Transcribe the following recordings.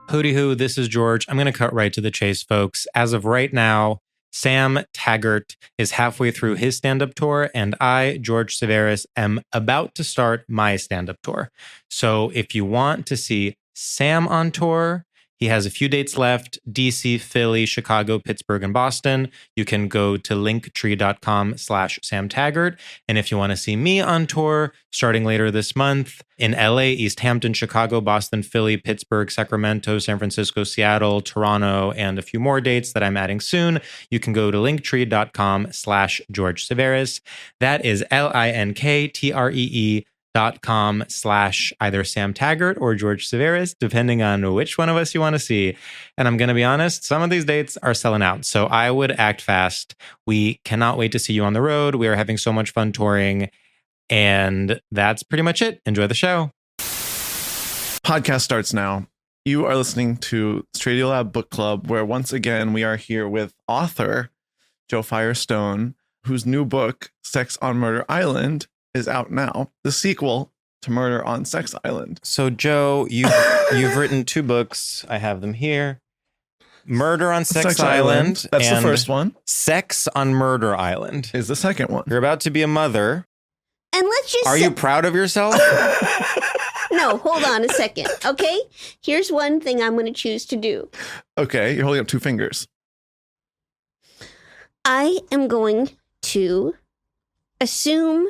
Hooty hoo, this is George. I'm going to cut right to the chase, folks. As of right now, Sam Taggart is halfway through his stand-up tour, and I, George Civeris, am about to start my stand-up tour. So if you want to see Sam on tour, he has a few dates left: DC, Philly, Chicago, Pittsburgh, and Boston. You can go to linktree.com/Sam Taggart. And if you want to see me on tour, starting later this month in LA, East Hampton, Chicago, Boston, Philly, Pittsburgh, Sacramento, San Francisco, Seattle, Toronto, and a few more dates that I'm adding soon, you can go to linktree.com/George Civeris. That is linktr.com/either Sam Taggart or George Civeris, depending on which one of us you want to see. And I'm going to be honest, some of these dates are selling out, so I would act fast. We cannot wait to see you on the road. We are having so much fun touring. And that's pretty much it. Enjoy the show. Podcast starts now. You are listening to StraightioLab Book Club, where once again we are here with author Jo Firestone, whose new book, Sex on Murder Island, is out now. The sequel to Murder on Sex Island. So, Jo, you've written two books. I have them here. Murder on Sex Island. That's the first one. Sex on Murder Island Is the second one. You're about to be a mother. And let's just Are you proud of yourself? No, hold on a second. Okay, here's one thing I'm going to choose to do. Okay, you're holding up two fingers. I am going to assume.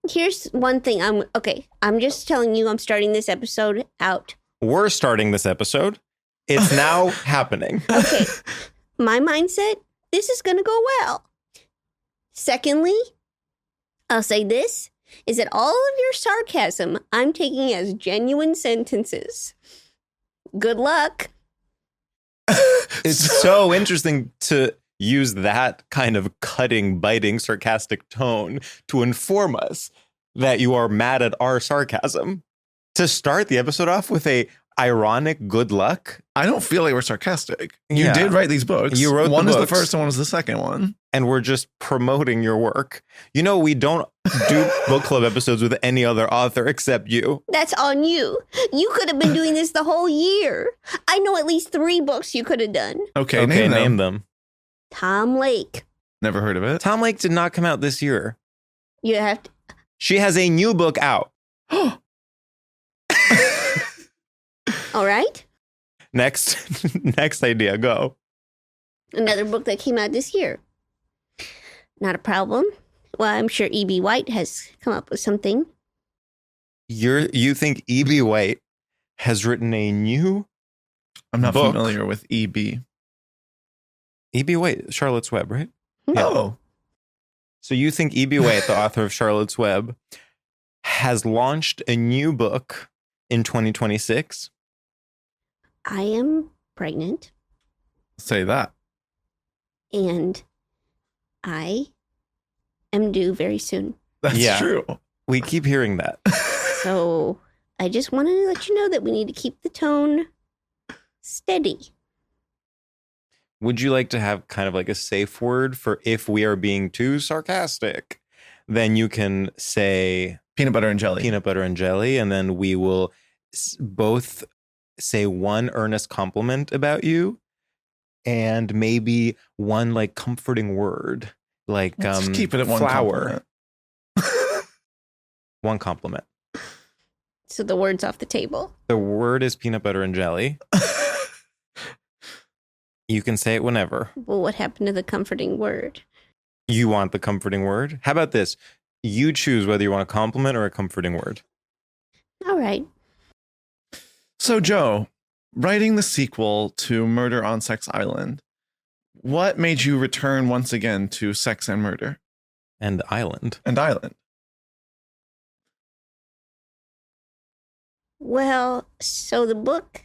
Here's one thing. I'm just telling you I'm starting this episode out. We're starting this episode. It's now happening. Okay. My mindset, this is going to go well. Secondly, I'll say this, is that all of your sarcasm I'm taking as genuine sentences. Good luck. It's so interesting to use that kind of cutting, biting, sarcastic tone to inform us that you are mad at our sarcasm. To start the episode off with a ironic good luck. I don't feel like we're sarcastic. You did write these books. You wrote one the is books. the first and one is the second one. And we're just promoting your work. You know, we don't do book club episodes with any other author except you. That's on you. You could have been doing this the whole year. I know at least 3 books you could have done. Okay, name them. Tom Lake. Never heard of it. Tom Lake did not come out this year. You have to. She has a new book out. All right. Next idea, go. Another book that came out this year. Not a problem. Well, I'm sure E.B. White has come up with something. You think E.B. White has written a new I'm not book? familiar with E.B. E.B. White, Charlotte's Web, right? Oh. So you think E.B. White, the author of Charlotte's Web, has launched a new book in 2026? I am pregnant. Say that. And I am due very soon. That's true. We keep hearing that. So I just wanted to let you know that we need to keep the tone steady. Would you like to have kind of like a safe word for if we are being too sarcastic? Then you can say Peanut butter and jelly. peanut butter and jelly, and then we will both say one earnest compliment about you and maybe one like comforting word, like Let's keep it at one flower. compliment. One compliment. So the word's off the table. The word is peanut butter and jelly. You can say it whenever. Well, what happened to the comforting word? You want the comforting word? How about this? You choose whether you want a compliment or a comforting word. All right. So, Jo, writing the sequel to Murder on Sex Island, what made you return once again to sex and murder? And island. And Island. Well, so the book.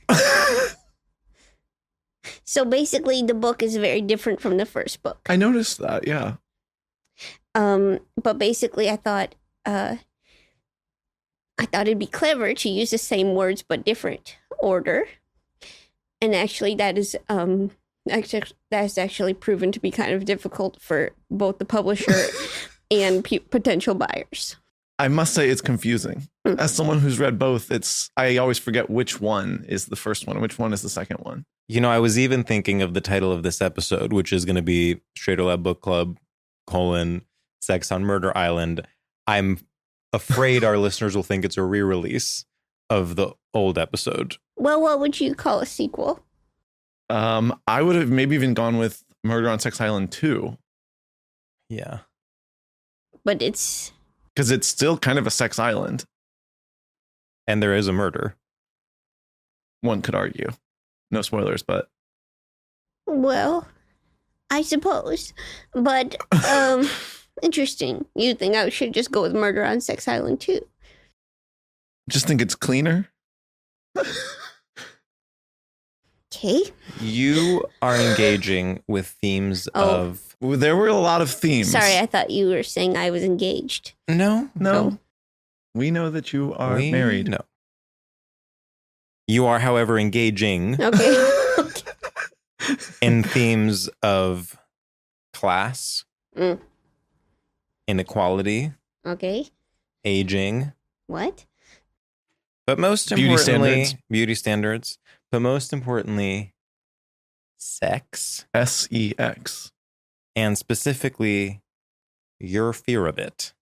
So basically, the book is very different from the first book. I noticed that, yeah. But basically, I thought it'd be clever to use the same words but different order. And actually, that's actually proven to be kind of difficult for both the publisher and potential buyers. I must say it's confusing. As someone who's read both, I always forget which one is the first one and which one is the second one. You know, I was even thinking of the title of this episode, which is going to be StraightioLab Book Club, Sex on Murder Island. I'm afraid our listeners will think it's a re-release of the old episode. Well, what would you call a sequel? I would have maybe even gone with Murder on Sex Island 2. Yeah. But it's... Because it's still kind of a sex island. And there is a murder. One could argue. No spoilers, but... Well, I suppose. But, interesting. You think I should just go with Murder on Sex Island 2? Just think it's cleaner. Okay. You are engaging with themes of... There were a lot of themes. Sorry, I thought you were saying I was engaged. No. Oh. We know that you are married. No. You are, however, engaging Okay. in themes of class, inequality, Okay. aging, What? but most Beauty importantly, standards. beauty standards, but most importantly, sex, SEX. and specifically your fear of it.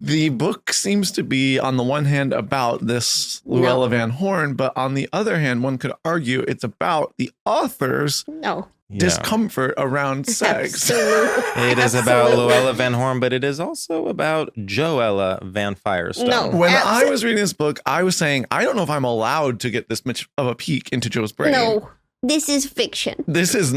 The book seems to be, on the one hand, about this Luella Van Horn, but on the other hand, one could argue it's about the author's No. discomfort around sex. Absolutely. It is about Absolutely. Luella Van Horn, but it is also about Joella Van Firestone. No. When I was reading this book, I was saying, I don't know if I'm allowed to get this much of a peek into Jo's brain. No. This is fiction. This is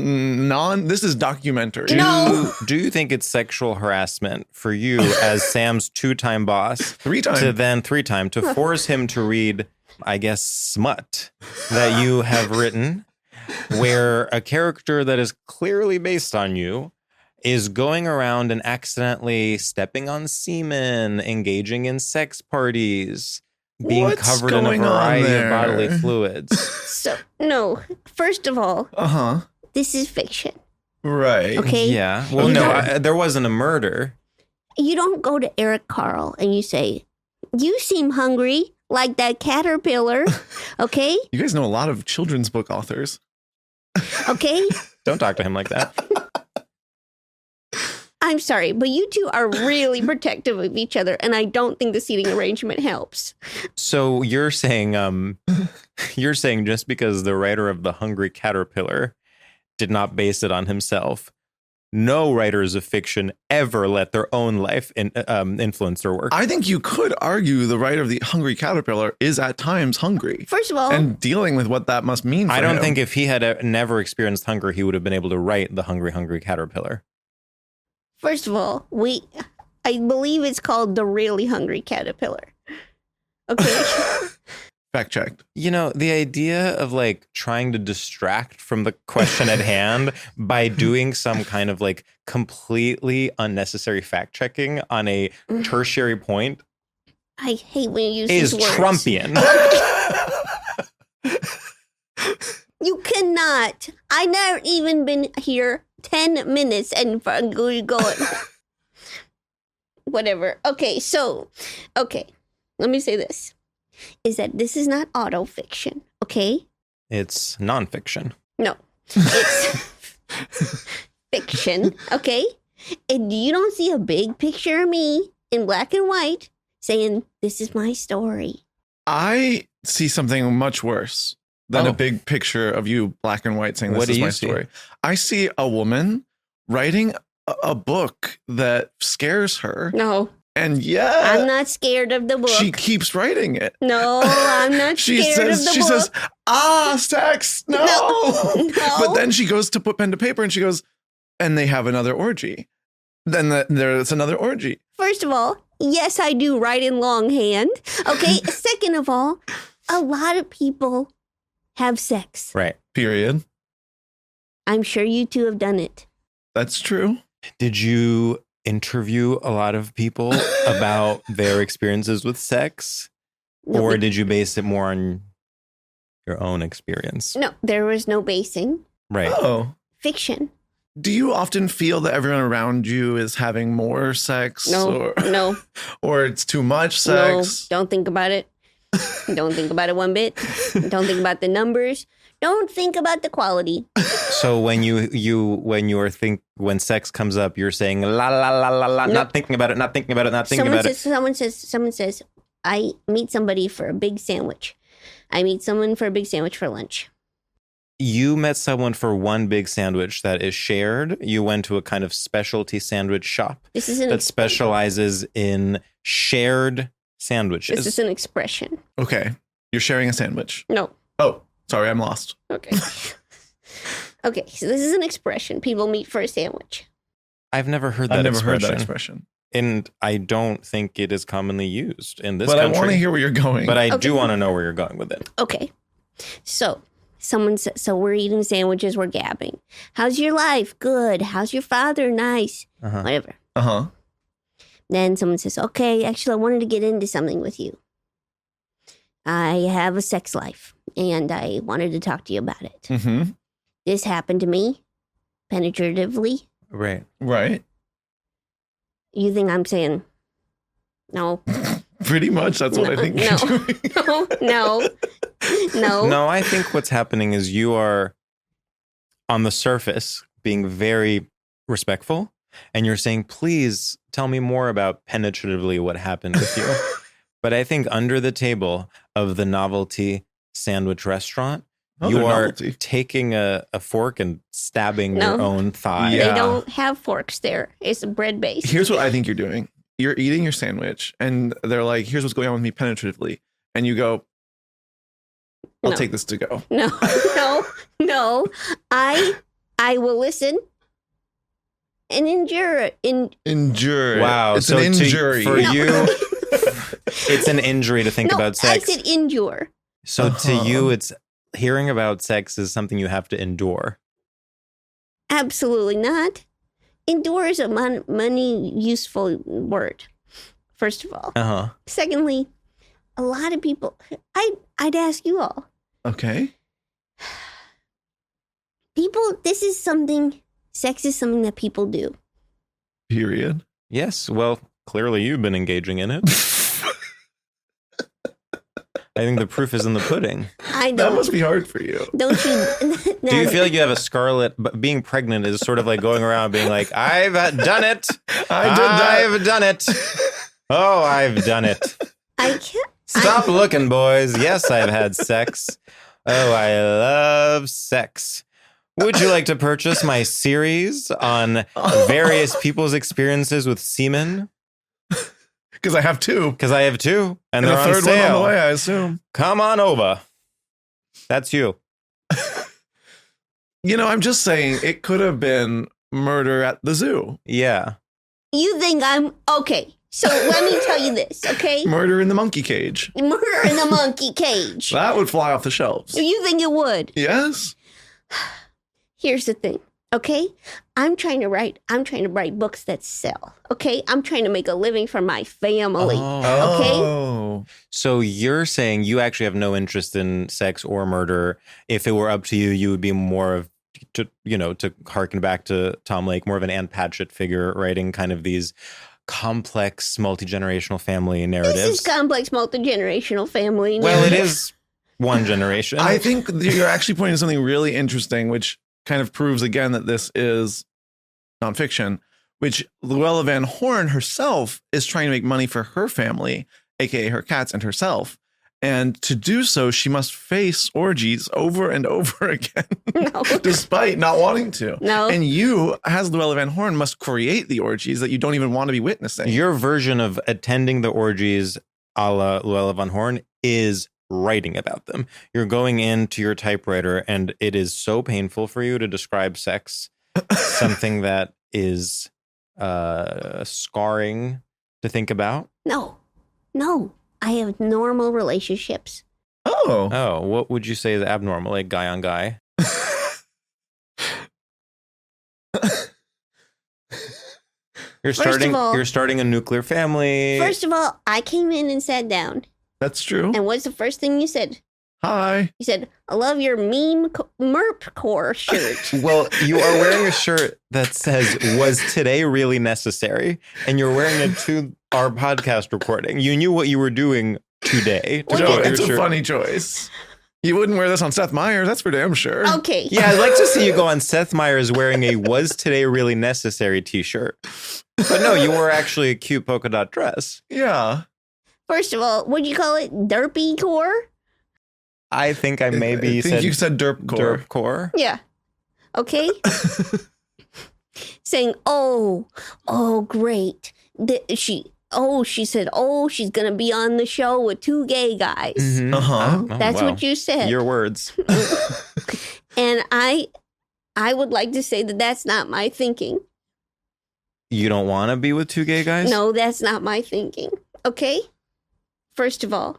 documentary. Do you think it's sexual harassment for you as Sam's 2-time boss 3 times. to then 3-time to force him to read, I guess, smut that you have written, where a character that is clearly based on you is going around and accidentally stepping on semen, engaging in sex parties, being What's covered in a going on variety of there? bodily fluids. So, no. First of all, this is fiction. Right. Okay? Yeah. Well, You no, don't- there wasn't a murder. You don't go to Eric Carle and you say, you seem hungry like that caterpillar. Okay? You guys know a lot of children's book authors. Okay? Don't talk to him like that. I'm sorry, but you two are really protective of each other, and I don't think the seating arrangement helps. So you're saying just because the writer of The Hungry Caterpillar did not base it on himself, no writers of fiction ever let their own life influence their work. I think you could argue the writer of The Hungry Caterpillar is at times hungry First of all, and dealing with what that must mean for I don't him. think if he had never experienced hunger, he would have been able to write The Hungry Caterpillar. first of all, I believe it's called The Really Hungry Caterpillar. Okay. Fact checked. You know, the idea of like trying to distract from the question at hand by doing some kind of like completely unnecessary fact checking on a tertiary point I hate when you use is these words. Trumpian. You cannot. I never even been here 10 minutes and going. Whatever. Okay, let me say this. Is that this is not autofiction, okay? It's nonfiction. No. It's fiction, okay? And you don't see a big picture of me in black and white saying, this is my story. I see something much worse than Oh. a big picture of you black and white saying What this do is you my see? story. I see a woman writing a book that scares her. No, And I'm not scared of the book. she keeps writing it. No, I'm not She scared of the she book. says, sex, no. No. But then she goes to put pen to paper and she goes, and they have another orgy. Then there's another orgy. First of all, yes, I do write in longhand. Okay. Second of all, a lot of people have sex. Right. Period. I'm sure you two have done it. That's true. Did you interview a lot of people about their experiences with sex? No, Or did you base it more on your own experience? no, there was no basing. Right. Oh. Fiction. Do you often feel that everyone around you is having more sex? No, no, or it's too much sex? no. Don't think about it. Don't think about it one bit. Don't think about the numbers. Don't think about the quality. So when sex comes up, you're saying la la la la la, Nope. not thinking about it, not thinking about it, not thinking about it. Someone says, I meet somebody for a big sandwich. I meet someone for a big sandwich for lunch. You met someone for one big sandwich that is shared. You went to a kind of specialty sandwich shop This is that specializes in shared sandwiches. This is an expression. Okay. You're sharing a sandwich. No. Oh, sorry, I'm lost. Okay. Okay, so this is an expression. People meet for a sandwich. I've never heard I've that never expression. heard that expression. And I don't think it is commonly used in this But country. I want to hear where you're going. But I Okay. do want to know where you're going with it. Okay. So someone says, so we're eating sandwiches, we're gabbing. How's your life? Good. How's your father? Nice. Uh-huh. Whatever. Uh-huh. Then someone says, okay, actually, I wanted to get into something with you. I have a sex life, and I wanted to talk to you about it. Mm-hmm. This happened to me penetratively. Right. Right. You think I'm saying, no, Pretty much. That's what I think No. you're doing. no, no. No, I think what's happening is you are on the surface being very respectful, and you're saying, please tell me more about penetratively what happened with you. But I think under the table of the novelty sandwich restaurant, you Another are novelty. taking a fork and stabbing No. your own thigh. Yeah. They don't have forks there. It's bread based. Here's what I think you're doing. You're eating your sandwich, and they're like, here's what's going on with me penetratively. And you go, I'll No. take this to go. No, no. I will listen and endure it. Endure. Wow. It's so an injury. for No. you, it's an injury to think No, about sex. I said endure. So to Uh-huh. you, it's hearing about sex is something you have to endure. Absolutely not. Endure is a money useful word. First of all. Uh-huh. Secondly, a lot of people. I'd ask you all. Okay. People. This is something. Sex is something that people do. Period. Yes. Well, clearly you've been engaging in it. I think the proof is in the pudding. I That don't. must be hard for you. Don't you? Do you feel like you have a scarlet? But being pregnant is sort of like going around being like, I've done it. I did that. I've done it. Oh, I've done it. I can't. Stop looking, boys. Yes, I've had sex. Oh, I love sex. Would you like to purchase my series on various people's experiences with semen? Because I have two. Because I have two, and And they're a on third one on sale. the way, I assume. Come on over. That's you. You know, I'm just saying it could have been murder at the zoo. Yeah. You think I'm okay? So let me tell you this, okay? Murder in the monkey cage. Murder in the monkey cage. That would fly off the shelves. You think it would? Yes. Here's the thing, okay? I'm trying to write books that sell, okay? I'm trying to make a living for my family. Okay. Oh. So you're saying you actually have no interest in sex or murder. If it were up to you, you would be more of, to harken back to Tom Lake, more of an Ann Patchett figure, writing kind of these complex multi-generational family narratives. This is complex multi-generational family. Well, it narrative. is one generation. I think you're actually pointing to something really interesting, which kind of proves again that this is nonfiction, which Llewellyn Van Horn herself is trying to make money for her family, aka her cats and herself. And to do so, she must face orgies over and over again, No. despite not wanting to. No. And you, as Llewellyn Van Horn, must create the orgies that you don't even want to be witnessing. Your version of attending the orgies a la Llewellyn Van Horn is writing about them. You're going into your typewriter and it is so painful for you to describe sex, something that is scarring to think about. No. I have normal relationships. Oh. Oh, what would you say is abnormal? Like guy on guy? You're starting a nuclear family. First of all, I came in and sat down. That's true. And what's the first thing you said? Hi. He said, I love your merp core shirt. Well, you are wearing a shirt that says, was today really necessary? And you're wearing it to our podcast recording. You knew what you were doing today. To Joe, put your it's a shirt- funny choice. You wouldn't wear this on Seth Meyers, that's for damn sure. Okay. Yeah, I'd like to see you go on Seth Meyers wearing a was today really necessary t-shirt. But no, you wore actually a cute polka dot dress. Yeah. First of all, what'd you call it? Derpy core? I think I maybe I think said you said derp core. derp core. Yeah. Okay. Saying, oh, great. She said, she's going to be on the show with 2 gay guys. Mhm. Uh-huh. Oh, That's wow. what you said. Your words. And I would like to say that that's not my thinking. You don't want to be with 2 gay guys? No, that's not my thinking. Okay? First of all,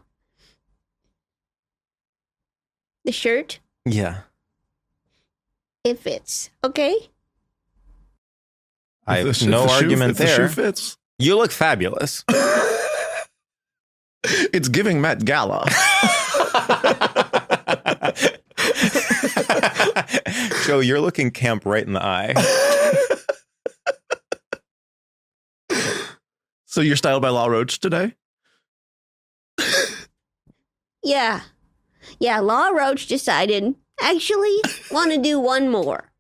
the shirt, Yeah. it fits. Okay? I have If the no shoe- argument if the shoe there. fits. You look fabulous. It's giving Met Gala. Joe, you're looking camp right in the eye. So you're styled by Law Roach today? Yeah. Yeah, Law Roach decided, actually, want to do one more.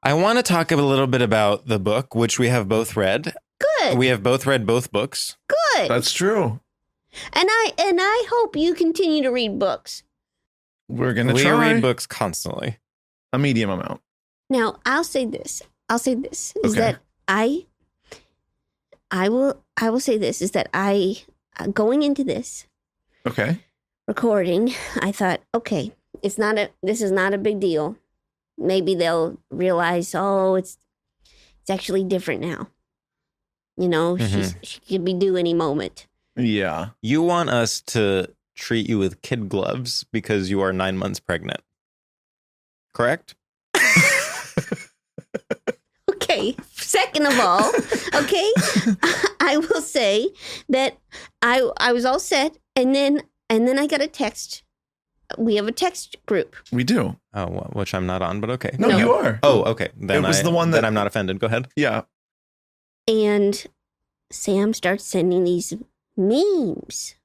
I want to talk a little bit about the book, which we have both read. Good. We have both read both books. Good. That's true. And I hope you continue to read books. We're going to We try read books constantly. a medium amount. Now, I'll say this is Okay. that I will say this is that going into this Okay. recording, I thought, okay, this is not a big deal. Maybe they'll realize, it's actually different now. You know, she could be due any moment. Yeah. You want us to treat you with kid gloves because you are 9 months pregnant. Correct? Okay. Second of all, okay, I will say that I was all set, and then I got a text. We have a text group. We do. Oh, well, which I'm not on, but okay. No, you are. Oh, okay. Then It was the one that- then I'm not offended. Go ahead. Yeah. And Sam starts sending these memes.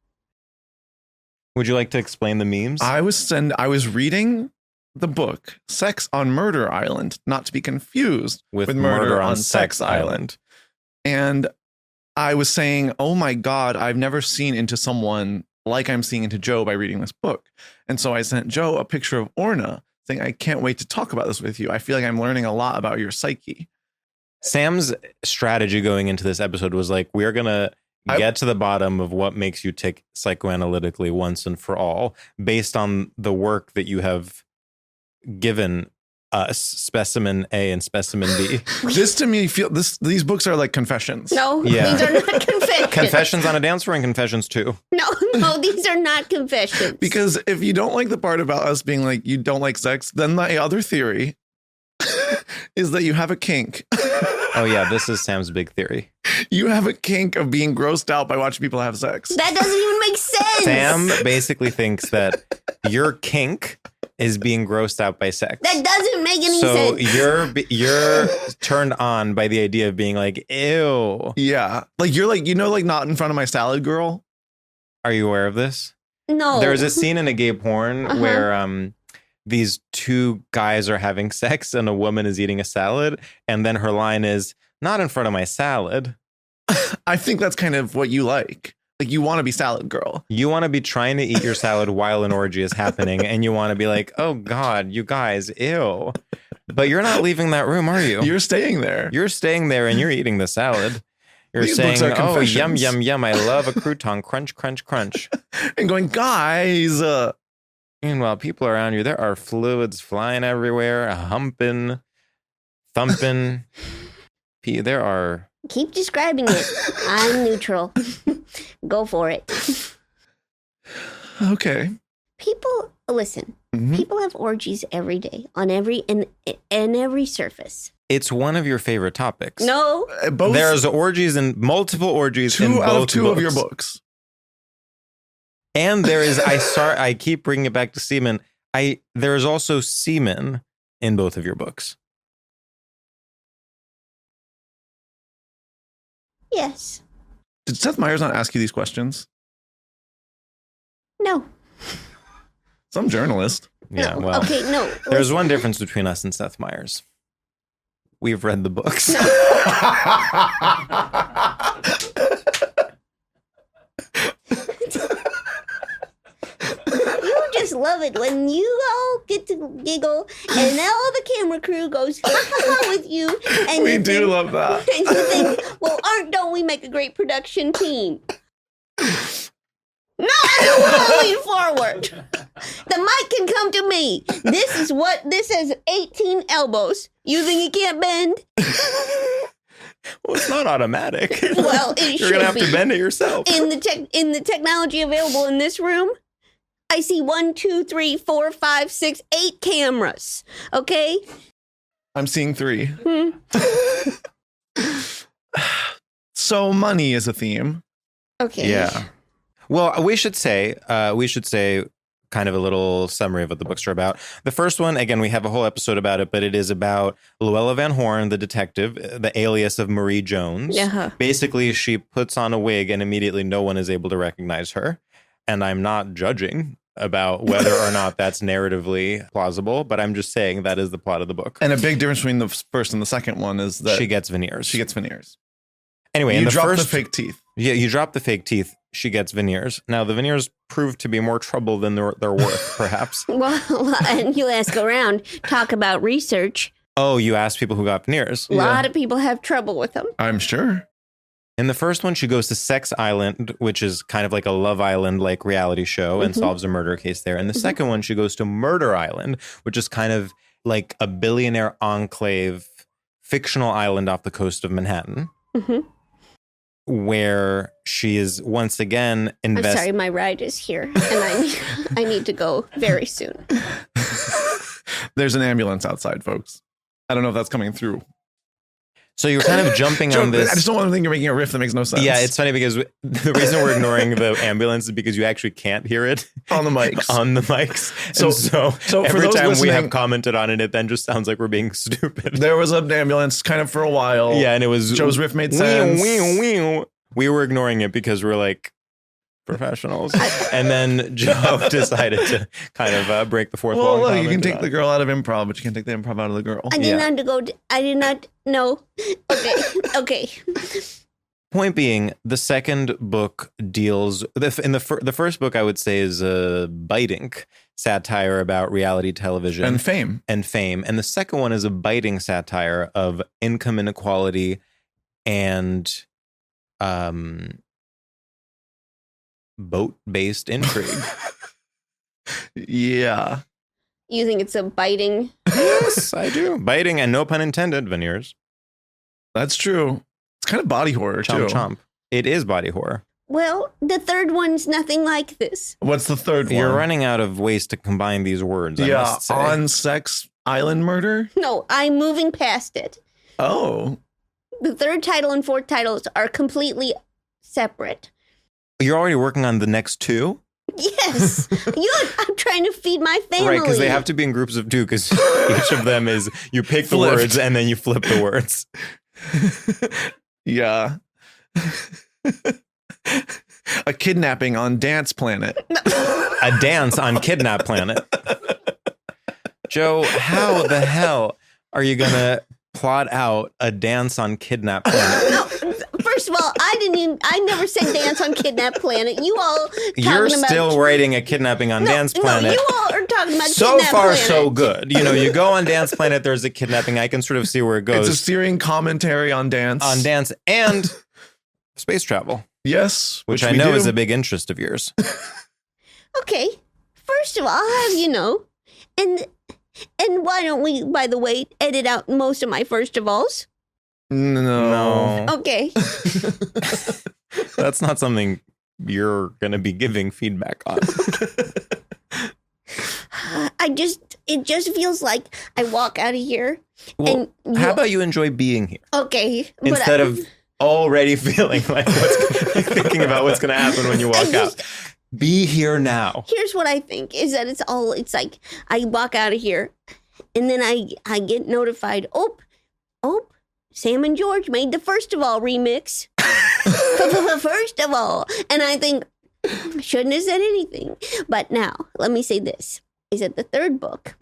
Would you like to explain the memes? I was reading the book Sex on Murder Island, not to be confused with Murder on Sex Island. And I was saying, oh my God, I've never seen into someone like I'm seeing into Joe by reading this book. And so I sent Joe a picture of Orna saying, I can't wait to talk about this with you. I feel like I'm learning a lot about your psyche. Sam's strategy going into this episode was like, we're going to get to the bottom of what makes you tick psychoanalytically once and for all, based on the work that you have given us, Specimen A and Specimen B. This to me these books are like confessions. No, Yeah. these are not confessions. Confessions on a Dance Floor and Confessions too. No, these are not confessions. Because if you don't like the part about us being like, you don't like sex, then the other theory is that you have a kink. Oh yeah, this is Sam's big theory. You have a kink of being grossed out by watching people have sex. that doesn't even make sense. Sam basically thinks that your kink is being grossed out by sex. That doesn't make any So sense. you're turned on by the idea of being like, ew. Yeah. Like you're like, like not in front of my salad girl. Are you aware of this? No. There's a scene in a gay porn Uh-huh. where these 2 guys are having sex and a woman is eating a salad, and then her line is, not in front of my salad. I think that's kind of what you like. Like you want to be salad girl. You want to be trying to eat your salad while an orgy is happening, and you want to be like, oh God, you guys, ew. But you're not leaving that room, are you? You're staying there. You're staying there and you're eating the salad. You're These saying, books are oh, yum, confessions." yum, yum. I love a crouton. Crunch, crunch, crunch. And going, guys. Meanwhile, people around you, there are fluids flying everywhere, humping, thumping. There are... Keep describing it. I'm neutral. Go for it. Okay. People, listen, Mhm. People have orgies every day on every surface. It's one of your favorite topics. No. Both There's orgies and multiple orgies in two out both of two books. of your books. And there is, I keep bringing it back to semen. There is also semen in both of your books. Yes. Did Seth Meyers not ask you these questions? No. Some journalist. Yeah, No. well, Okay, no. there's one difference between us and Seth Meyers. We've read the books. You just love it when you all get to giggle and all the camera crew goes with you. And We you do think, love that. And you think, well, don't we make a great production team? No, I don't want to lean forward. The mic can come to me. This has 18 elbows. You think it can't bend? Well, it's not automatic. Well, it You're should gonna have be. to bend it yourself. In the technology available in this room, I see 1, 2, 3, 4, 5, 6, 8 cameras. Okay? I'm seeing 3. So money is a theme. Okay. Yeah. Well, we should say kind of a little summary of what the books are about. The first one, again, we have a whole episode about it, but it is about Luella Van Horn, the detective, the alias of Marie Jones. Uh-huh. Basically, she puts on a wig and immediately no one is able to recognize her. And I'm not judging about whether or not that's narratively plausible, but I'm just saying that is the plot of the book. And a big difference between the first and the second one is that She gets veneers. she gets veneers. Anyway, in You the drop first, the fake teeth. Yeah, you drop the fake teeth. She gets veneers. Now, the veneers prove to be more trouble than they're worth, perhaps. Well, and you ask around, talk about research. Oh, you asked people who got veneers. A lot of people have trouble with them. I'm sure. In the first one, she goes to Sex Island, which is kind of like a Love Island-like reality show, and solves a murder case there. In the second one, she goes to Murder Island, which is kind of like a billionaire enclave, fictional island off the coast of Manhattan. Mm-hmm. Where she is once again I'm sorry, my ride is here, and I need to go very soon. There's an ambulance outside, folks. I don't know if that's coming through. So you're kind of jumping on this. I just don't want to think you're making a riff that makes no sense. Yeah, it's funny because the reason we're ignoring the ambulance is because you actually can't hear it on the mics. on the mics. So So for every those time we listening- have commented on it, it then just sounds like we're being stupid. There was an ambulance kind of for a while. Yeah, and it was Joe's riff made sense. We were ignoring it because we're like professionals, and then Joe decided to kind of break the fourth wall. Well, and look, you can comment take on the it. girl out of improv, but you can't take the improv out of the girl. I did not know. Okay. Point being, the second book deals the first book I would say is a biting satire about reality television And fame. and the second one is a biting satire of income inequality and boat-based intrigue. Yeah. You think it's a biting? Yes, I do. Biting and no pun intended, veneers. That's true. It's kind of body horror, Chomp too. chomp. It is body horror. Well, the third one's nothing like this. What's the third one? You're running out of ways to combine these words, I Yeah, must say. on Sex Island Murder? No, I'm moving past it. Oh. The third title and fourth titles are completely separate. You're already working on the next two? Yes. I'm trying to feed my family. Right, because they have to be in groups of two, because each of them is, you pick the Flipped. words and then you flip the words. Yeah. A kidnapping on Dance Planet. A dance on Kidnap Planet. Joe, how the hell are you going to plot out a dance on Kidnap Planet? No, first of all, I never said dance on Kidnap Planet. You all You're talking still about, writing a kidnapping on Dance Planet. No, you all are talking about So Kidnap far, Planet. so good. You know, you go on Dance Planet, there's a kidnapping. I can sort of see where it goes. It's a searing commentary on dance. On dance and space travel, Yes. which I we know do. is a big interest of yours. Okay, first of all, I'll have you know, and why don't we, by the way, edit out most of my first of alls? No. Okay. That's not something you're going to be giving feedback on. it just feels like I walk out of here. Well, and how about you enjoy being here okay, instead of already feeling like thinking about what's going to happen when you walk out? Be here now. Here's what I think is that it's like I walk out of here and then I get notified. Oh, Sam and George made the First of All remix. First of all. And I think I shouldn't have said anything. But now, let me say this, is that the third book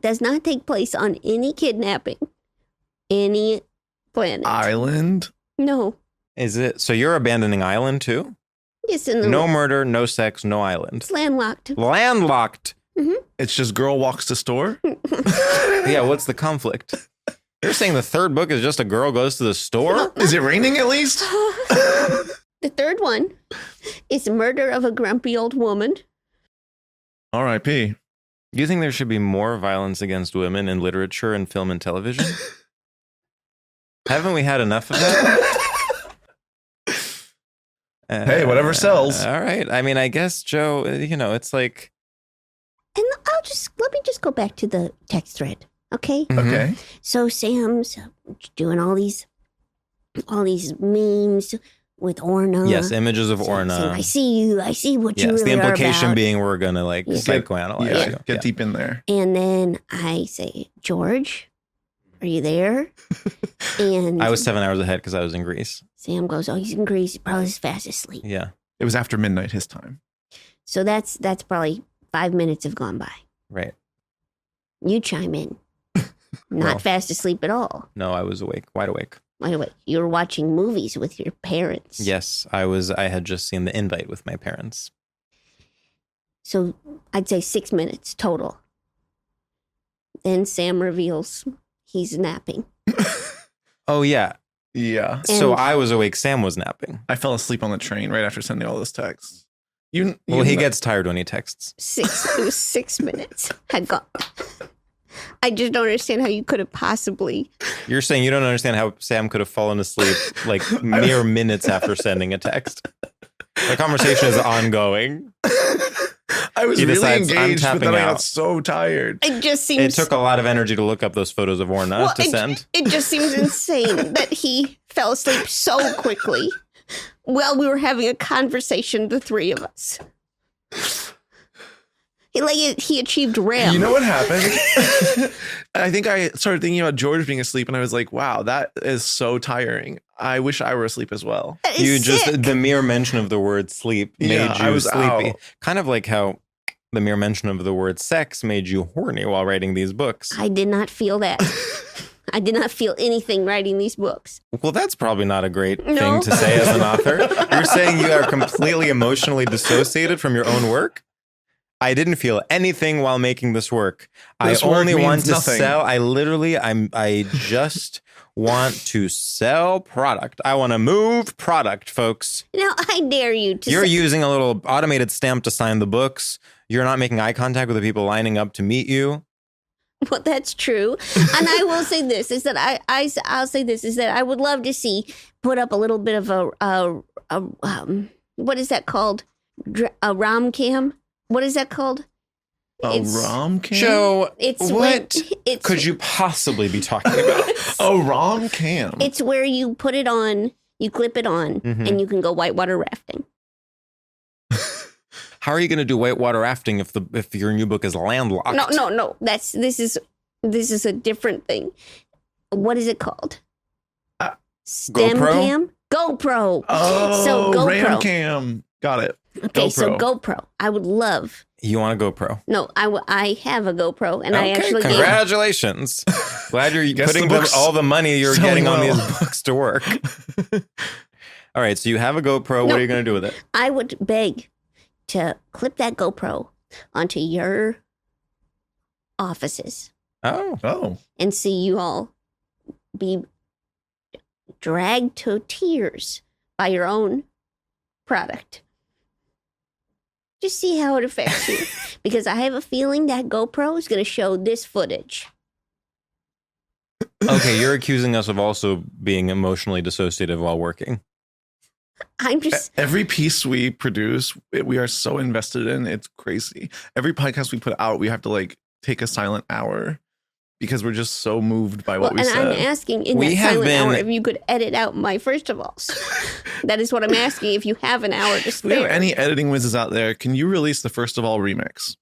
does not take place on any kidnapping, any planet. Island? No. Is it? So you're abandoning Island too? It's in the No murder, no sex, no Island. It's landlocked. Landlocked. It's just girl walks to store? Yeah, what's the conflict? You're saying the third book is just a girl goes to the store? Is it raining at least? The third one is Murder of a Grumpy Old Woman. R.I.P. Do you think there should be more violence against women in literature and film and television? Haven't we had enough of that? Hey, whatever sells. All right. I mean, I guess, Joe, it's like... And let me just go back to the text thread, okay? Okay. So Sam's doing all these memes with Orna. Yes, images of Orna. Saying, I see you. I see what you Yes, really the implication are about. being we're going to psychoanalyze you. Get deep in there. And then I say, George, are you there? And I was 7 hours ahead because I was in Greece. Sam goes, oh, he's in Greece. He's probably fast asleep. Yeah. It was after midnight his time. So that's probably 5 minutes have gone by. Right. You chime in. Not Well. fast asleep at all. No, I was awake, wide awake. By the way, you were watching movies with your parents. Yes, I had just seen The Invite with my parents. So I'd say 6 minutes total. Then Sam reveals he's napping. Oh, yeah. Yeah. So And- I was awake. Sam was napping. I fell asleep on the train right after sending all those texts. Well, he gets tired when he texts. It was 6 minutes had gone. I just don't understand how you could have possibly. You're saying you don't understand how Sam could have fallen asleep like mere minutes after sending a text. The conversation is ongoing. I was He really decides, "I'm engaged, but tapping then I out." got so tired. It just It seems. took a lot of energy to look up those photos of Orna to send. It just seems insane that he fell asleep so quickly while we were having a conversation, the three of us. He achieved REM. You know what happened? I think I started thinking about George being asleep, and I was like, wow, that is so tiring. I wish I were asleep as well. That is sick. The mere mention of the word sleep made Yeah, I you was sleepy. out. Kind of like how the mere mention of the word sex made you horny while writing these books. I did not feel that. I did not feel anything writing these books. Well, that's probably not a great No. thing to say as an author. You're saying you are completely emotionally dissociated from your own work? I didn't feel anything while making this work. This I work only means want to nothing. sell. I just want to sell product. I want to move product, folks. Now, I dare you to You're say, using a little automated stamp to sign the books. You're not making eye contact with the people lining up to meet you. well, that's true. And I will say this, is that I'll say this, is that I would love to see put up a little bit of a what is that called? A rom cam? What is that called? A rom cam? Joe, It's what it's could you possibly be talking about? A rom cam. It's where you put it on, you clip it on, Mhm. and you can go whitewater rafting. How are you going to do whitewater rafting if your new book is landlocked? No. This is a different thing. What is it called? Stem GoPro? cam? GoPro. Oh, So GoPro. ram cam. Got it. Okay, so GoPro. GoPro. I would love. You want a GoPro? No, I have a GoPro, and I actually did. Congratulations. Glad you're Guess putting the book's all the money you're selling getting on well. these books to work. All right, so you have a GoPro. What No. are you going to do with it? I would beg to clip that GoPro onto your offices Oh, Oh. and see you all be dragged to tears by your own product. Just see how it affects you. Because I have a feeling that GoPro is going to show this footage. okay. You're accusing us of also being emotionally dissociative while working. I'm just Every piece we produce, we are so invested in. It's crazy. Every podcast we put out, we have to like take a silent hour because we're just so moved by what we and said. I'm asking in We that have silent hour been- if you could edit out my first of all. That is what I'm asking. If you have an hour to If we have spare. any editing whizzes out there, can you release the first of all remix?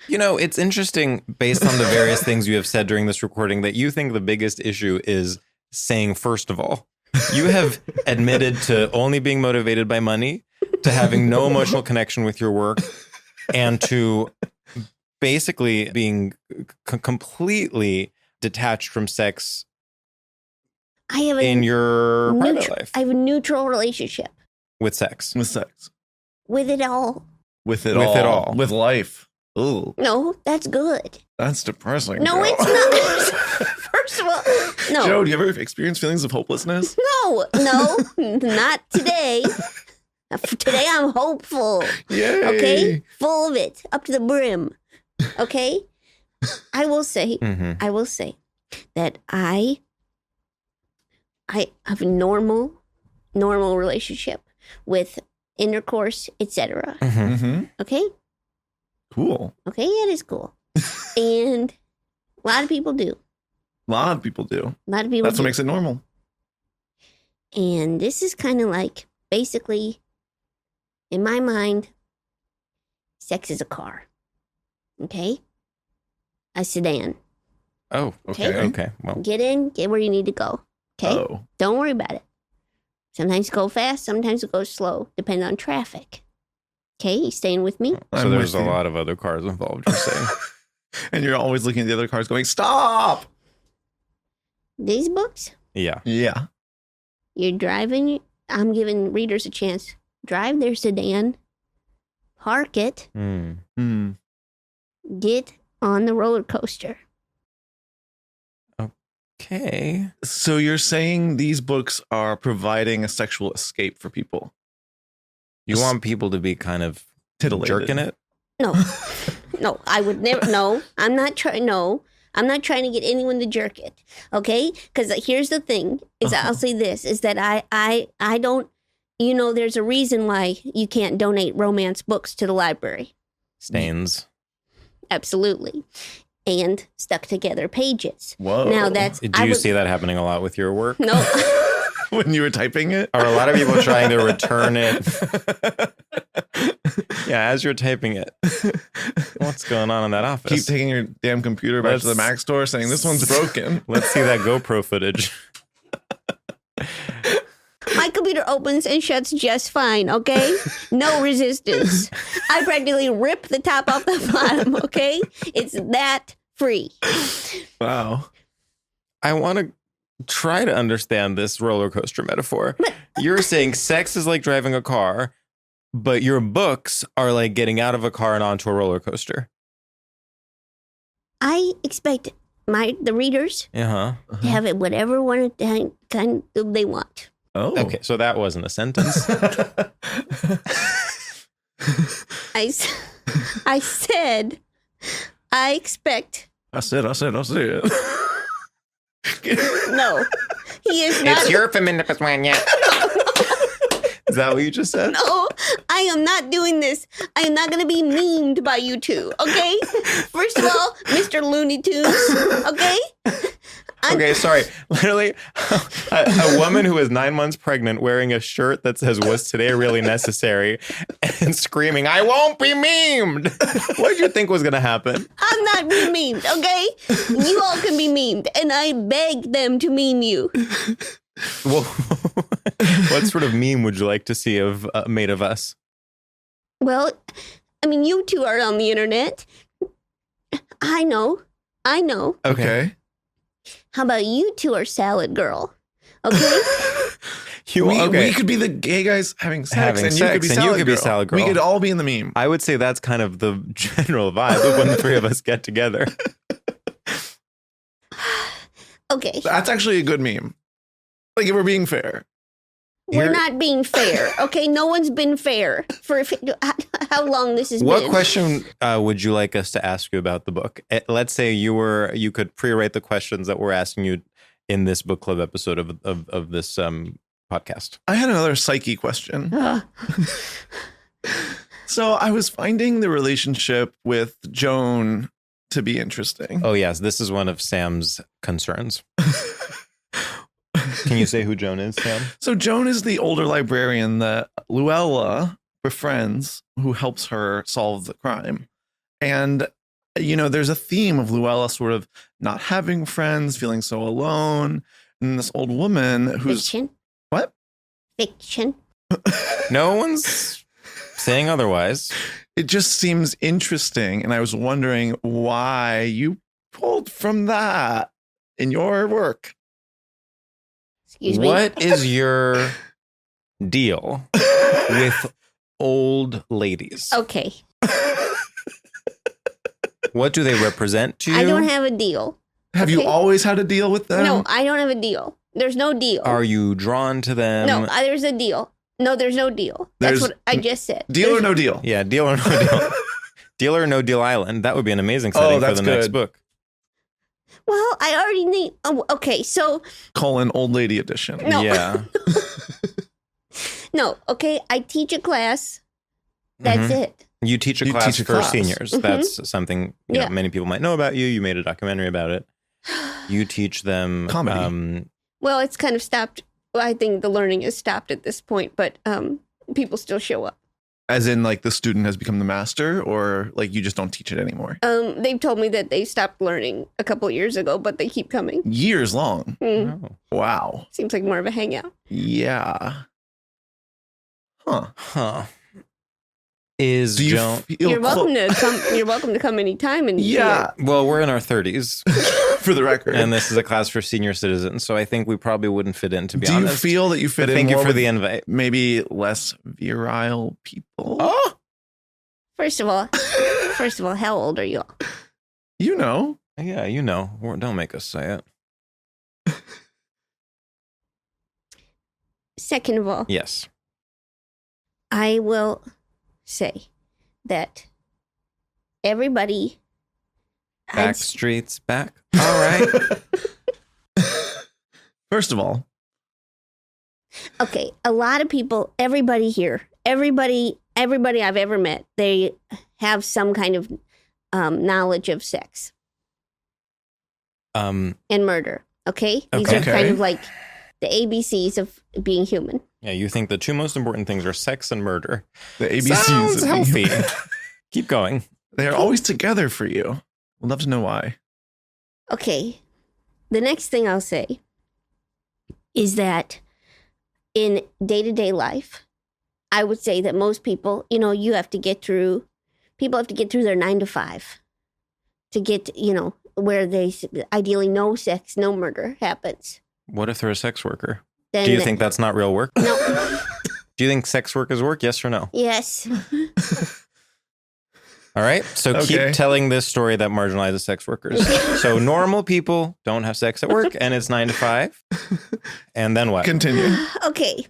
You know, it's interesting based on the various things you have said during this recording that you think the biggest issue is saying first of all. You have admitted to only being motivated by money, to having no emotional connection with your work, and to basically being completely detached from sex I have in your private life I have a neutral relationship with sex. With sex. with it all. With it With all. it all. With life. Ooh, No, that's good. that's depressing. No, girl. it's not. First of all, no. Joe, do you ever experience feelings of hopelessness? No, not today. Today I'm hopeful. Yay. Okay? Full of it, up to the brim. Okay? I will say that I have a normal relationship with intercourse, etc. Mhm. Mm-hmm. Okay? Cool. Okay, it is cool. And a lot of people do. A lot of people do. A lot of people That's do. what makes it normal. And this is kind of like, basically, in my mind, sex is a car. Okay? A sedan. Oh, Okay. okay. Well, Get in, get where you need to go. Okay? Oh. Don't worry about it. Sometimes go fast, sometimes it goes slow, depending on traffic. Okay? You staying with me? so I'm there's with a you. lot of other cars involved, you're saying. And you're always looking at the other cars going, stop. These books, Yeah. Yeah. you're driving, I'm giving readers a chance. Drive their sedan, park it, Mm. Hmm. get on the roller coaster. Okay. So you're saying these books are providing a sexual escape for people? You want people to be kind of Titillated. jerking it? No, no, I would never. No, I'm not trying. No, I'm not trying to get anyone to jerk it. Okay, because here's the thing: is I'll say this: is that I don't. You know, there's a reason why you can't donate romance books to the library. Stains. Absolutely, and stuck together pages. Whoa. Now that's. Do you see that happening a lot with your work? No. when you were typing it? Are a lot of people trying to return it? Yeah, as you're typing it. What's going on in that office? Keep taking your damn computer back to the Let's- Mac store saying this one's broken. Let's see that GoPro footage. My computer opens and shuts just fine, okay? No resistance. I practically rip the top off the bottom, okay? It's that free. Wow. I want to try to understand this roller coaster metaphor. You're saying sex is like driving a car, but your books are like getting out of a car and onto a roller coaster. I expect the readers Uh-huh. to have it whatever kind they want. Oh. Okay, so that wasn't a sentence. I said I expect. I said it. No, he is not. It's your feminist one, yeah. Is that what you just said? No, I am not doing this. I am not going to be memed by you two, okay? First of all, Mr. Looney Tunes, okay? Okay, sorry. Literally, a woman who is 9 months pregnant wearing a shirt that says, "Was today really necessary?" and screaming, "I won't be memed." What did you think was going to happen? I'm not being memed, okay? You all can be memed, and I beg them to meme you. Well, what sort of meme would you like to see made of us? Well, I mean, you two are on the internet. I know. Okay. How about you two are Salad Girl, okay? We could be the gay guys having sex, Having and sex, you could be Salad Girl. We could all be in the meme. I would say that's kind of the general vibe of when the three of us get together. Okay, That's actually a good meme. Like, if we're being fair. we're Here- not being fair, okay? No one's been fair for how long this has What been. question would you like us to ask you about the book? Let's say you could pre-write the questions that we're asking you in this book club episode of this podcast. I had another psyche question. Ugh. So I was finding the relationship with Joan to be interesting. Oh, yes. This is one of Sam's concerns. Can you say who Joan is, Sam? So Joan is the older librarian that Luella befriends, who helps her solve the crime. And, you know, there's a theme of Luella sort of not having friends, feeling so alone. And this old woman who's... Fiction. What? Fiction. No one's saying otherwise. It just seems interesting. And I was wondering why you pulled from that in your work. Excuse me. What is your deal with old ladies? Okay. What do they represent to you? I don't have a deal. Have you always had a deal with them? No, I don't have a deal. There's no deal. Are you drawn to them? No, there's a deal. No, there's no deal. That's There's what I just said. Deal or no deal? Yeah, deal or no deal. Deal or no deal island. That would be an amazing setting for the next book. Well, I already need... Oh, okay, so... Old lady edition. No. Yeah. No, okay, I teach a class. That's it. You teach a You class teach a for class. seniors. That's something you know, many people might know about you. You made a documentary about it. You teach them... Comedy. Well, it's kind of stopped. Well, I think the learning is stopped at this point, but people still show up. As in, like, the student has become the master, or like you just don't teach it anymore? They've told me that they stopped learning a couple of years ago, but they keep coming. Years long. Mm. Oh. Wow. Seems like more of a hangout. Yeah. Huh. Is Do you Joan... feel You're welcome to come. You're welcome to come anytime. And Yeah. Well, we're in our 30s. For the record. And this is a class for senior citizens, so I think we probably wouldn't fit in, to be Do honest. you feel that you fit in Thank you more for with the invite. maybe less virile people? Oh! First of all, how old are you all? You know. Yeah, you know. Don't make us say it. Second of all, Yes. I will say that everybody... Backstreet's back. All right. First of all, Okay, a lot of people, everybody here, everybody I've ever met, they have some kind of knowledge of sex and murder. Okay, these are Okay. kind of like the ABCs of being human. Yeah, you think the two most important things are sex and murder. the ABCs Sounds of healthy. being- Keep going. They're always together for you. We'd love to know why. Okay, the next thing I'll say is that in day-to-day life, I would say that most people, people have to get through their 9 to 5 to get, where they ideally no sex, no murder happens. What if they're a sex worker? Then Do you think that's not real work? No. Do you think sex work is work? Yes or no? Yes. All right. So Okay. keep telling this story that marginalizes sex workers. So normal people don't have sex at work and it's 9 to 5. And then what? Continue. Okay.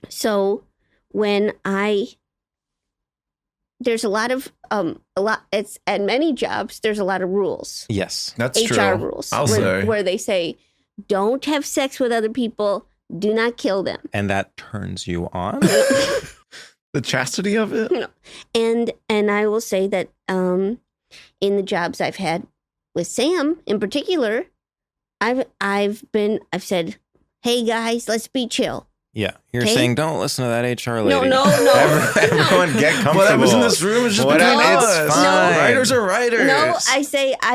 So when there's it's at many jobs, there's a lot of rules. Yes. That's HR true. rules. I'll say. Where they say, don't have sex with other people, do not kill them. And that turns you on? The chastity of it? And I will say that in the jobs I've had with Sam in particular, I've said, hey guys, let's be chill. Yeah. You're Okay. saying don't listen to that HR lady. No. Everyone get comfortable. But I was in this room. It's just Whatever, between it's us. fine. Writers are writers. No, I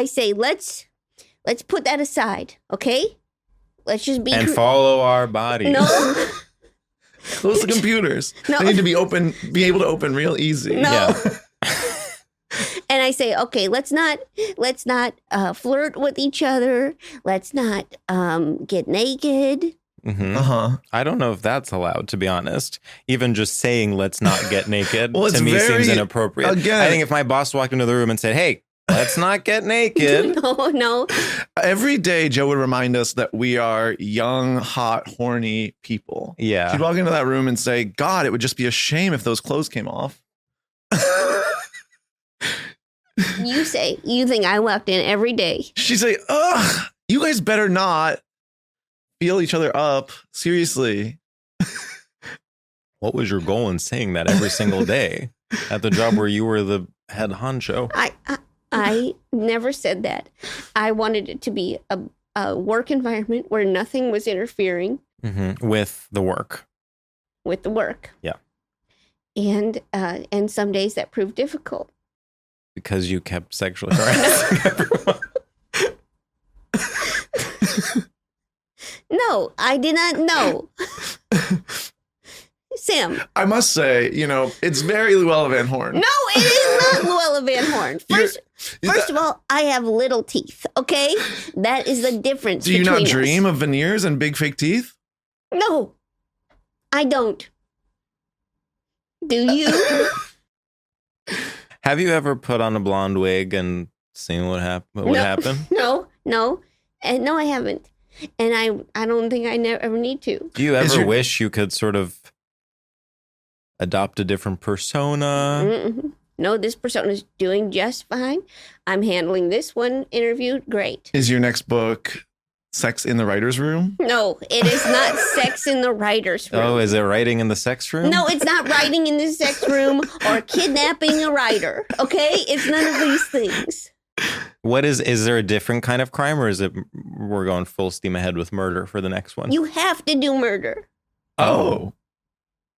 say let's put that aside, okay? Let's just be And follow our bodies. No. Close the computers. No. They need to be able to open real easy. No. Yeah. And I say, okay, let's not flirt with each other. Let's not get naked. Mhm. Uh-huh. I don't know if that's allowed, to be honest. Even just saying let's not get naked Well, it's to me very- seems inappropriate. again- I think if my boss walked into the room and said, hey, let's not get naked. No. Every day, Joe would remind us that we are young, hot, horny people. Yeah. She'd walk into that room and say, God, it would just be a shame if those clothes came off. You think I walked in every day. She'd say, ugh, You guys better not feel each other up. Seriously. What was your goal in saying that every single day at the job where you were the head honcho? I never said that. I wanted it to be a work environment where nothing was interfering with the work. With the work. Yeah. And some days that proved difficult. Because you kept sexually harassing everyone. No, I did not know. Sam. I must say, it's very Llewellyn Van Horn. No, it is not Llewellyn Van Horn. First of all, I have little teeth, okay? That is the difference. Do you not between dream us. of veneers and big fake teeth? No, I don't. Do you? Have you ever put on a blonde wig and seen what would happen? No, and no, I haven't, and I don't think I ever need to. Do you ever wish you could sort of adopt a different persona? Mm-mm. No, this persona is doing just fine. I'm handling this one interview great. Is your next book Sex in the Writer's Room? No, it is not Sex in the Writer's Room. Oh, is it writing in the sex room? No, it's not writing in the sex room or kidnapping a writer. Okay? It's none of these things. What is there a different kind of crime, or is it we're going full steam ahead with murder for the next one? You have to do murder. Oh.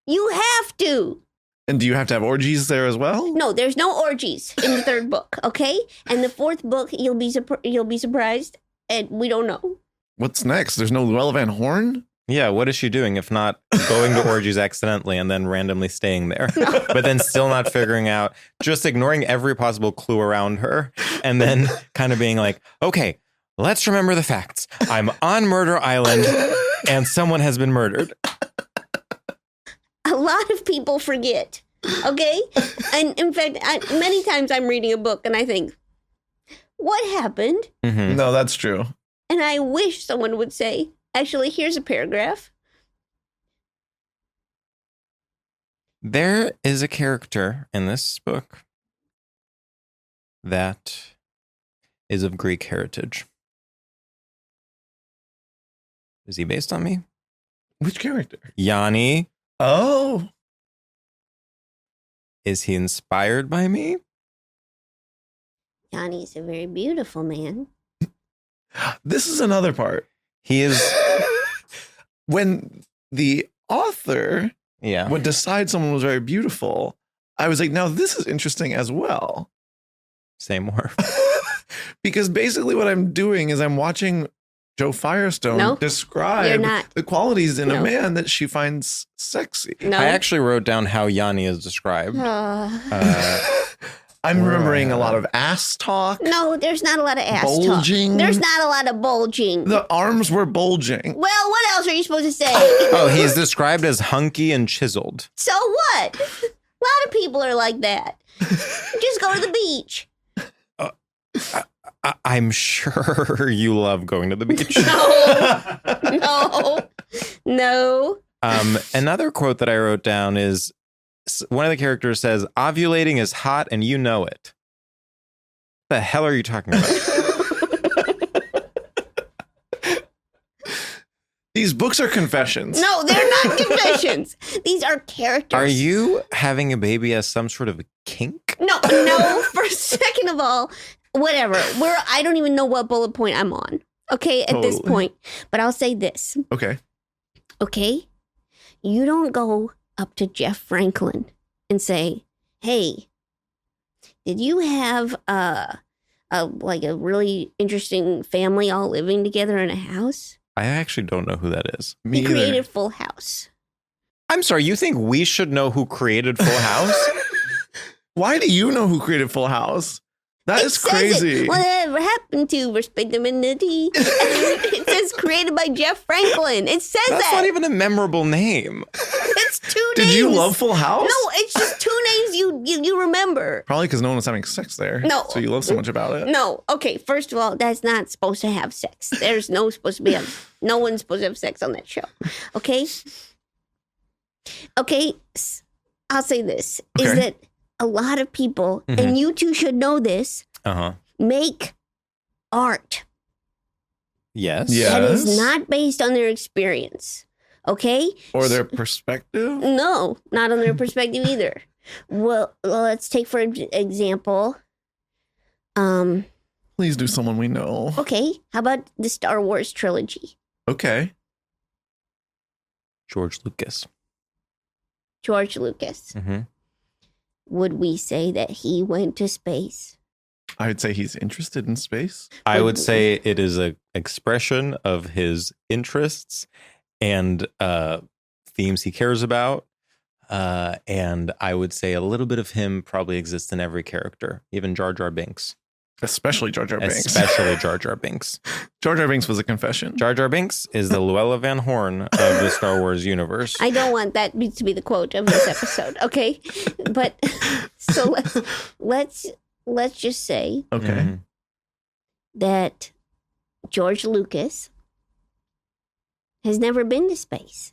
You have to. And do you have to have orgies there as well? No, there's no orgies in the third book, okay? And the fourth book, you'll be surprised, and we don't know. What's next? There's no Llewellyn Van Horn? Yeah, what is she doing if not going to orgies accidentally and then randomly staying there, but then still not figuring out, just ignoring every possible clue around her, and then kind of being like, okay, let's remember the facts. I'm on Murder Island and someone has been murdered. A lot of people forget, okay? And in fact, many times I'm reading a book and I think, what happened? Mm-hmm. No, that's true. And I wish someone would say, actually, here's a paragraph. There is a character in this book that is of Greek heritage. Is he based on me? Which character? Yanni. Oh. Is he inspired by me? Yanni's a very beautiful man. This is another part. He is. When the author would decide someone was very beautiful, I was like, now this is interesting as well. Say more. Because basically what I'm doing is I'm watching Jo Firestone describe the qualities in a man that she finds sexy. No. I actually wrote down how Yanni is described. I'm remembering a lot of ass talk. No, there's not a lot of ass bulging. talk. There's not a lot of bulging. The arms were bulging. Well, what else are you supposed to say? Oh, he's described as hunky and chiseled. So what? A lot of people are like that. Just go to the beach. I'm sure you love going to the beach. No. Another quote that I wrote down is, one of the characters says, ovulating is hot and you know it. What the hell are you talking about? These books are confessions. No, they're not confessions. These are characters. Are you having a baby as some sort of a kink? No. First, second of all, whatever. I don't even know what bullet point I'm on. Okay, at this point. But I'll say this. Okay. You don't go up to Jeff Franklin and say, hey, did you have a really interesting family all living together in a house? I actually don't know who that is. Me he created Full House. I'm sorry, you think we should know who created Full House? Why do you know who created Full House? That is crazy. Whatever happened to respectability? It says created by Jeff Franklin. It says That's not even a memorable name. It's two names. Did you love Full House? No, it's just two names you remember. Probably because no one was having sex there. No. So you love so much about it. No. Okay, first of all, that's not supposed to have sex. There's no one's supposed to have sex on that show. Okay? Okay, I'll say this. Okay. Is that a lot of people, and you two should know this, make art. Yes. Yeah. That is Yes. not based on their experience. Okay? Or their perspective? No, not on their perspective either. Well, let's take for example. Please do someone we know. Okay, how about the Star Wars trilogy? Okay. George Lucas. George Lucas. Mm-hmm. Would we say that he went to space? I would say he's interested in space. I would say it is an expression of his interests and themes he cares about. And I would say a little bit of him probably exists in every character, even Jar Jar Binks. Especially Jar Jar Binks. Especially Jar Jar Binks. Jar Jar Binks was a confession. Jar Jar Binks is the Luella Van Horn of the Star Wars universe. I don't want that to be the quote of this episode, okay? But so let's just say Okay. Mhm. that George Lucas has never been to space.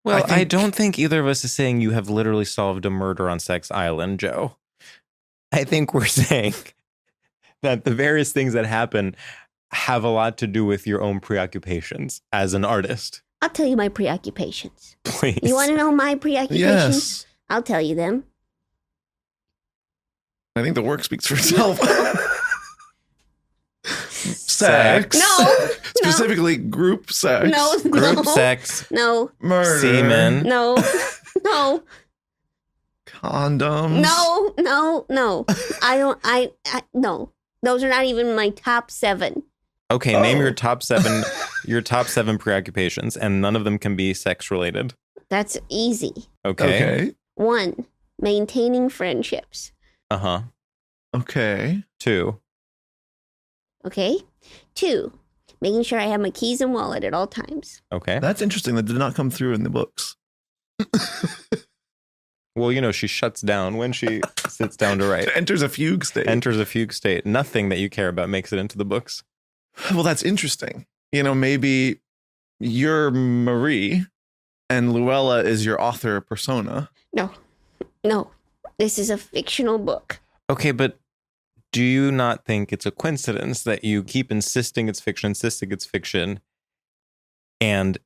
Well, I I think- don't think either of us is saying you have literally solved a murder on Sex Island, Joe. I think we're saying that the various things that happen have a lot to do with your own preoccupations as an artist. I'll tell you my preoccupations. Please. You want to know my preoccupations? Yes. I'll tell you them. I think the work speaks for itself. Sex. No. Specifically group sex. No. Group no, sex, No. Murder. semen. No. No. Condoms. No. I no. Those are not even my top 7. Okay, name Oh. your top 7 preoccupations, and none of them can be sex related. That's easy. Okay. 1, maintaining friendships. Uh-huh. Okay. 2. Okay? 2, making sure I have my keys and wallet at all times. Okay. That's interesting. That did not come through in the books. Well, you know, she shuts down when she sits down to write. Enters a fugue state. Enters a fugue state. Nothing that you care about makes it into the books. Well, that's interesting. You know, maybe you're Marie and Luella is your author persona. No. This is a fictional book. Okay, but do you not think it's a coincidence that you keep insisting it's fiction, and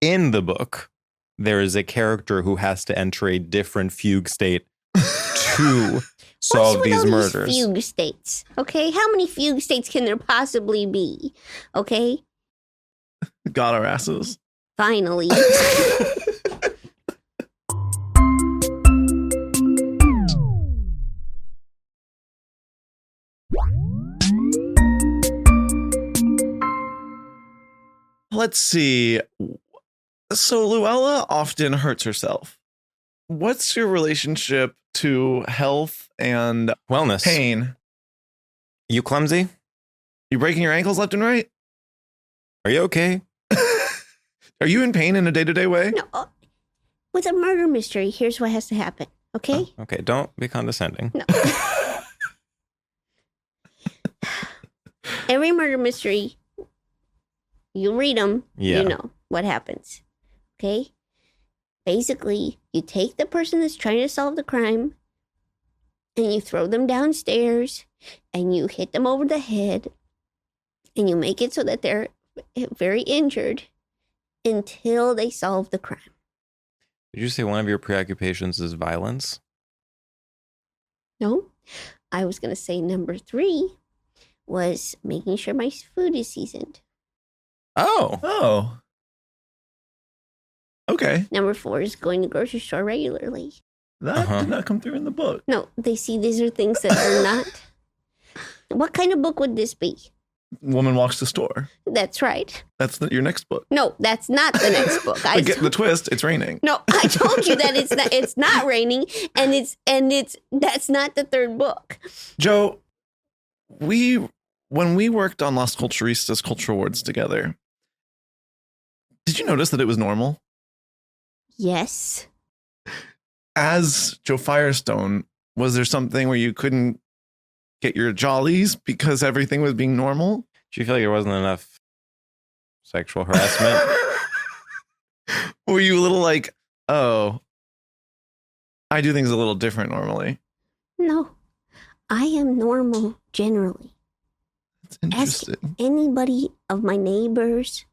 in the book, there is a character who has to enter a different fugue state to solve What's with these all murders? fugue states. Okay, how many fugue states can there possibly be? Okay, Got our asses. finally. Let's see. So Luella often hurts herself. What's your relationship to health and Wellness. pain? You clumsy? You breaking your ankles left and right? Are you okay? Are you in pain in a day-to-day way? No, with a murder mystery, here's what has to happen. Okay. Oh, okay, don't be condescending. No. Every murder mystery, you read them, Yeah. you know what happens. Okay? Basically, you take the person that's trying to solve the crime and you throw them downstairs and you hit them over the head and you make it so that they're very injured until they solve the crime. Did you say one of your preoccupations is violence? No, I was going to say number 3 was making sure my food is seasoned. Oh. Oh. Okay. Number 4 is going to grocery store regularly. That did not come through in the book. No, they see these are things that are not. What kind of book would this be? Woman walks the store. That's right. That's your next book. No, that's not the next book. But get the twist, it's raining. No, I told you that it's not raining and that's not the 3rd book. Joe, when we worked on Las Culturistas Culture Awards together, did you notice that it was normal? Yes. As Jo Firestone, was there something where you couldn't get your jollies because everything was being normal? Do you feel like there wasn't enough sexual harassment? Were you a little like, oh, I do things a little different normally? No. I am normal generally. ask Interesting. anybody of my neighbors,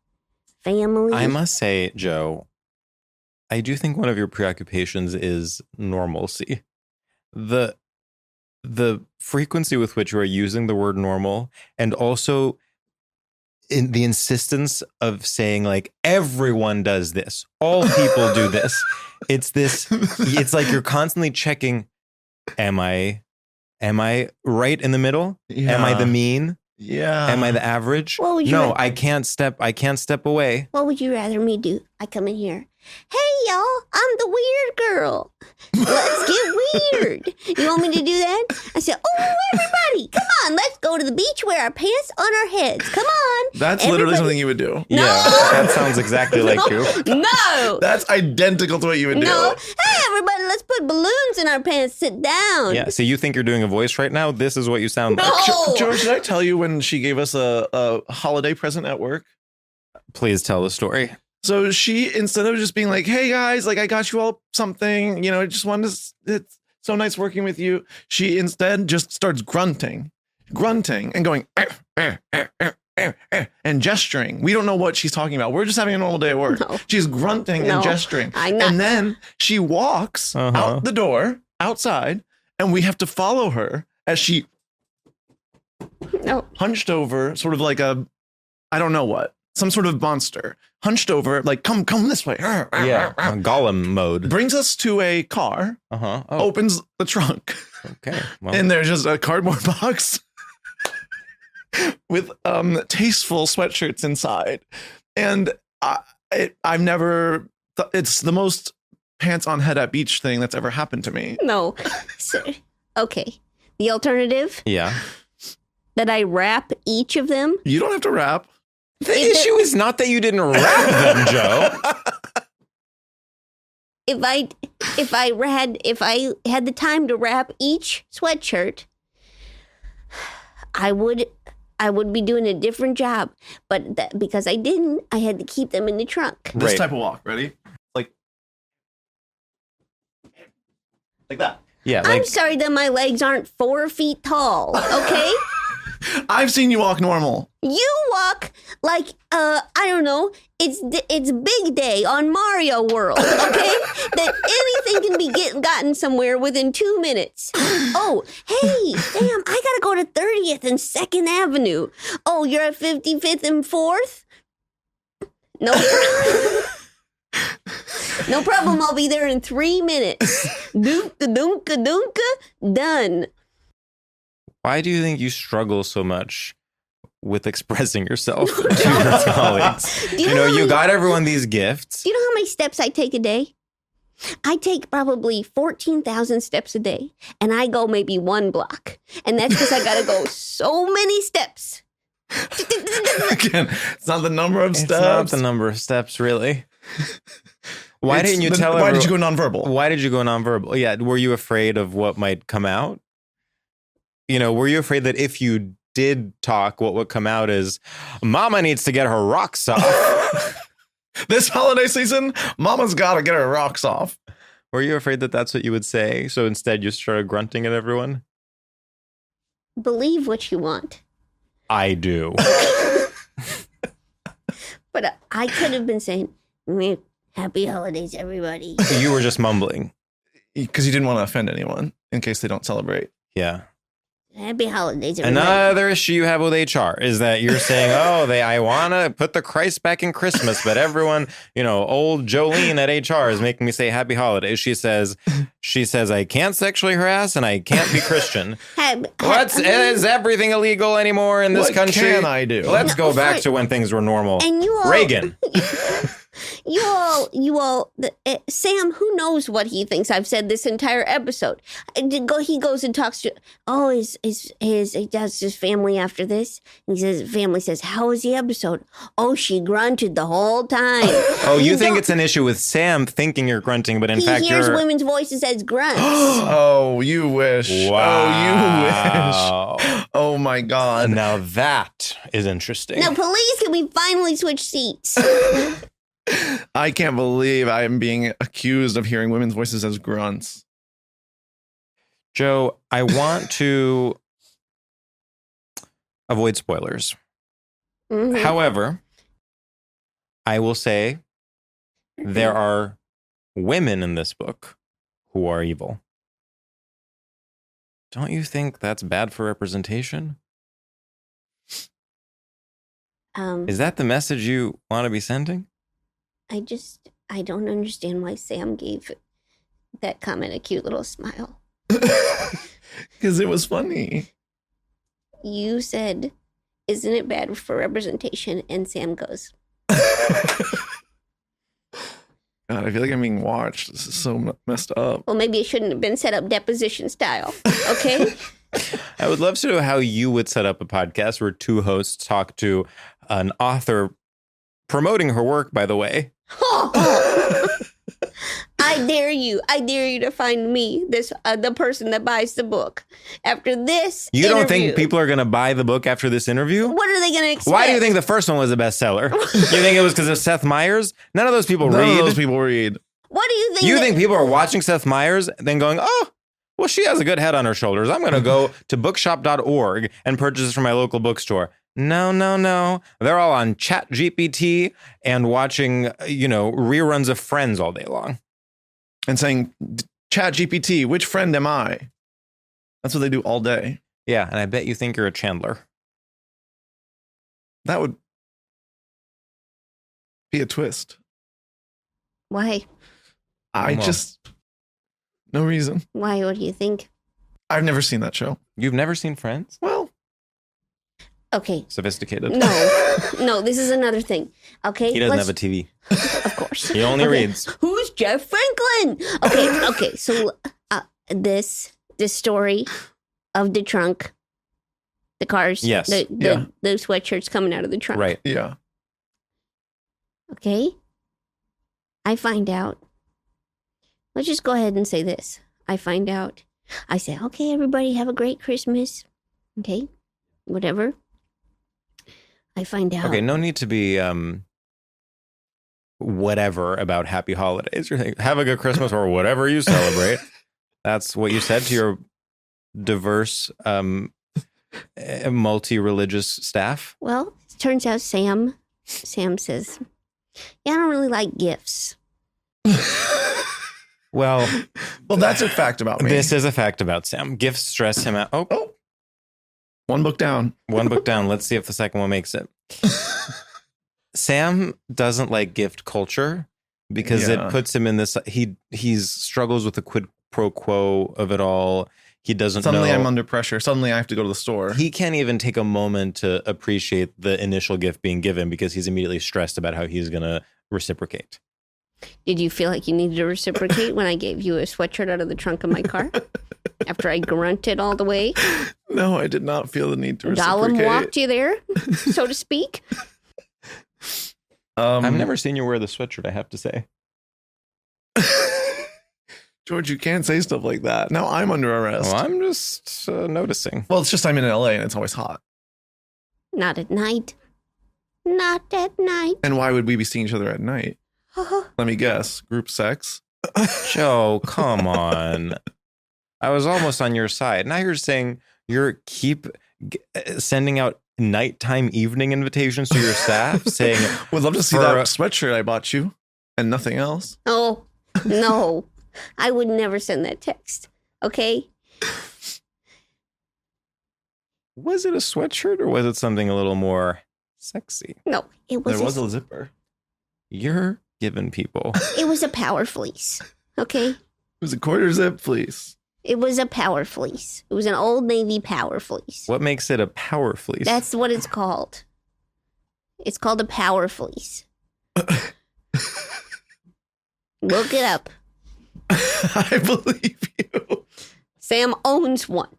family. I must say, Joe, I do think one of your preoccupations is normalcy. The frequency with which you are using the word normal, and also in the insistence of saying like everyone does this, all people do this. It's like you're constantly checking, am I right in the middle? Yeah. Am I the mean? Yeah. Am I the average? What would you No, rather- I can't step away. What would you rather me do? I come in here. Hey, y'all, I'm the weird girl. Let's get weird. You want me to do that? I said, oh, everybody, come on. Let's go to the beach, wear our pants on our heads. Come on. That's literally Everybody- something you would do. Yeah, that sounds exactly like you. No. That's identical to what you would do. No. Hey, everybody, let's put balloons in our pants. Sit down. Yeah, so you think you're doing a voice right now? This is what you sound like. No. George, did I tell you when she gave us a holiday present at work? Please tell the story. So she, instead of just being like, hey guys, like I got you all something, you know, I just wanted to, it's so nice working with you. She instead just starts grunting and going, and gesturing. We don't know what she's talking about. We're just having a normal day at work. No. She's grunting No. and gesturing. I'm not. And then she walks out the door outside, and we have to follow her as she No. hunched over, sort of like I don't know what, some sort of monster, hunched over, like, come this way. Yeah, Gollum mode. Brings us to a car, Oh, opens the trunk, okay. Well, and there's just a cardboard box with tasteful sweatshirts inside. And I've never, it's the most pants on head at beach thing that's ever happened to me. No. So, okay. The alternative, yeah. that I wrap each of them. You don't have to rap. The issue is not that you didn't wrap them, Joe. If I had the time to wrap each sweatshirt, I would be doing a different job. But because I didn't, I had to keep them in the trunk. This Right. type of walk. Ready? Like that. Yeah, I'm like sorry that my legs aren't 4 feet tall, okay? I've seen you walk normal. You walk like, I don't know, it's big day on Mario World, okay? That anything can be gotten somewhere within 2 minutes. Oh, hey, Sam, I gotta go to 30th and 2nd Avenue. Oh, you're at 55th and 4th? No problem. No problem, I'll be there in 3 minutes. Doonka, doonka, doonka, done. why do you think you struggle so much with expressing yourself to your colleagues? Do you You know know, how you many- got everyone these gifts. Do you know how many steps I take a day? I take probably 14,000 steps a day, and I go maybe 1 block. And that's because I got to go so many steps. Again, it's not the number of It's steps. not the number of steps, really. Why It's didn't you the- tell Why did you everyone- go nonverbal? Why did you go nonverbal? Yeah, were you afraid of what might come out? You know, were you afraid that if you did talk, what would come out is, Mama needs to get her rocks off? This holiday season, Mama's got to get her rocks off. Were you afraid that that's what you would say? So instead you started grunting at everyone? Believe what you want. I do. But I could have been saying, happy holidays, everybody. You were just mumbling. Because you didn't want to offend anyone in case they don't celebrate. Yeah. Happy holidays, everybody. Another issue you have with HR is that you're saying, I want to put the Christ back in Christmas, but everyone, old Jolene at HR is making me say happy holidays. She says, I can't sexually harass and I can't be Christian. Is everything illegal anymore in this What country? can I do? Let's No, go back for- to when things were normal. And you all, Reagan. Sam, who knows what he thinks I've said this entire episode. He goes and talks to, he does his family after this. He says, family says, how was the episode? Oh, she grunted the whole time. Oh, you think it's an issue with Sam thinking you're grunting, but in he fact hears you're... women's voices as grunts. Oh, you wish. Wow. Oh, you wish. Oh, my God. Now that is interesting. Now, police, can we finally switch seats? I can't believe I am being accused of hearing women's voices as grunts. Joe, I want to avoid spoilers. Mhm. However, I will say there are women in this book who are evil. Don't you think that's bad for representation? Is that the message you want to be sending? I don't understand why Sam gave that comment a cute little smile. Because it was funny. You said, isn't it bad for representation? And Sam goes, God, I feel like I'm being watched. This is so messed up. well, maybe it shouldn't have been set up deposition style. Okay? I would love to know how you would set up a podcast where two hosts talk to an author promoting her work, by the way. I dare you to find me, the person that buys the book. After this You don't interview, think people are going to buy the book after this interview? what are they going to expect? Why do you think the first one was a bestseller? You think it was because of Seth Meyers? None of those people None read. of those people read. What do you think? You think people are watching Seth Meyers and then going, oh, well, she has a good head on her shoulders. I'm going to go to bookshop.org and purchase this from my local bookstore. No. They're all on ChatGPT and watching, reruns of Friends all day long. And saying, ChatGPT, which friend am I? That's what they do all day. Yeah, and I bet you think you're a Chandler. That would be a twist. Why? No reason. Why? What do you think? I've never seen that show. You've never seen Friends? Well, Okay. Sophisticated. No, this is another thing. Okay. He doesn't have a TV. Of course. He only reads. Who's Jeff Franklin? Okay. So this story of the trunk, the cars, Yes. the Yeah. sweatshirts coming out of the trunk. Right. yeah. Okay. I find out. Let's just go ahead and say this. I find out. I say, okay, everybody have a great Christmas. Okay. Whatever. I find out. Okay, no need to be whatever about happy holidays. You're like, have a good Christmas or whatever you celebrate. That's what you said to your diverse, multi-religious staff. Well, it turns out Sam says, yeah, I don't really like gifts. Well, That's a fact about me. this is a fact about Sam. Gifts stress him out. Oh, One book down. one book down. Let's see if the second one makes it. Sam doesn't like gift culture because Yeah. it puts him in this. He's struggles with the quid pro quo of it all. He doesn't Suddenly know. I'm under pressure. Suddenly I have to go to the store. He can't even take a moment to appreciate the initial gift being given because he's immediately stressed about how he's going to reciprocate. Did you feel like you needed to reciprocate when I gave you a sweatshirt out of the trunk of my car? After I grunted all the way? No, I did not feel the need to reciprocate. Gollum walked you there, so to speak? I've never seen you wear the sweatshirt, I have to say. George, you can't say stuff like that. Now I'm under arrest. Well, I'm just noticing. Well, it's just I'm in LA and it's always hot. Not at night. Not at night. And why would we be seeing each other at night? Let me guess. Group sex? Joe, come on. I was almost on your side. Now you're saying keep sending out nighttime evening invitations to your staff saying, Would love to see that sweatshirt I bought you and nothing else. Oh, no. I would never send that text. Okay? was it a sweatshirt or was it something a little more sexy? No, it There was, was a zipper. You're giving people. it was a power fleece. Okay? It was a quarter zip, please. It was a power fleece. It was an Old Navy power fleece. What makes it a power fleece? That's what it's called. It's called a power fleece. Look it up. I believe you. Sam owns one.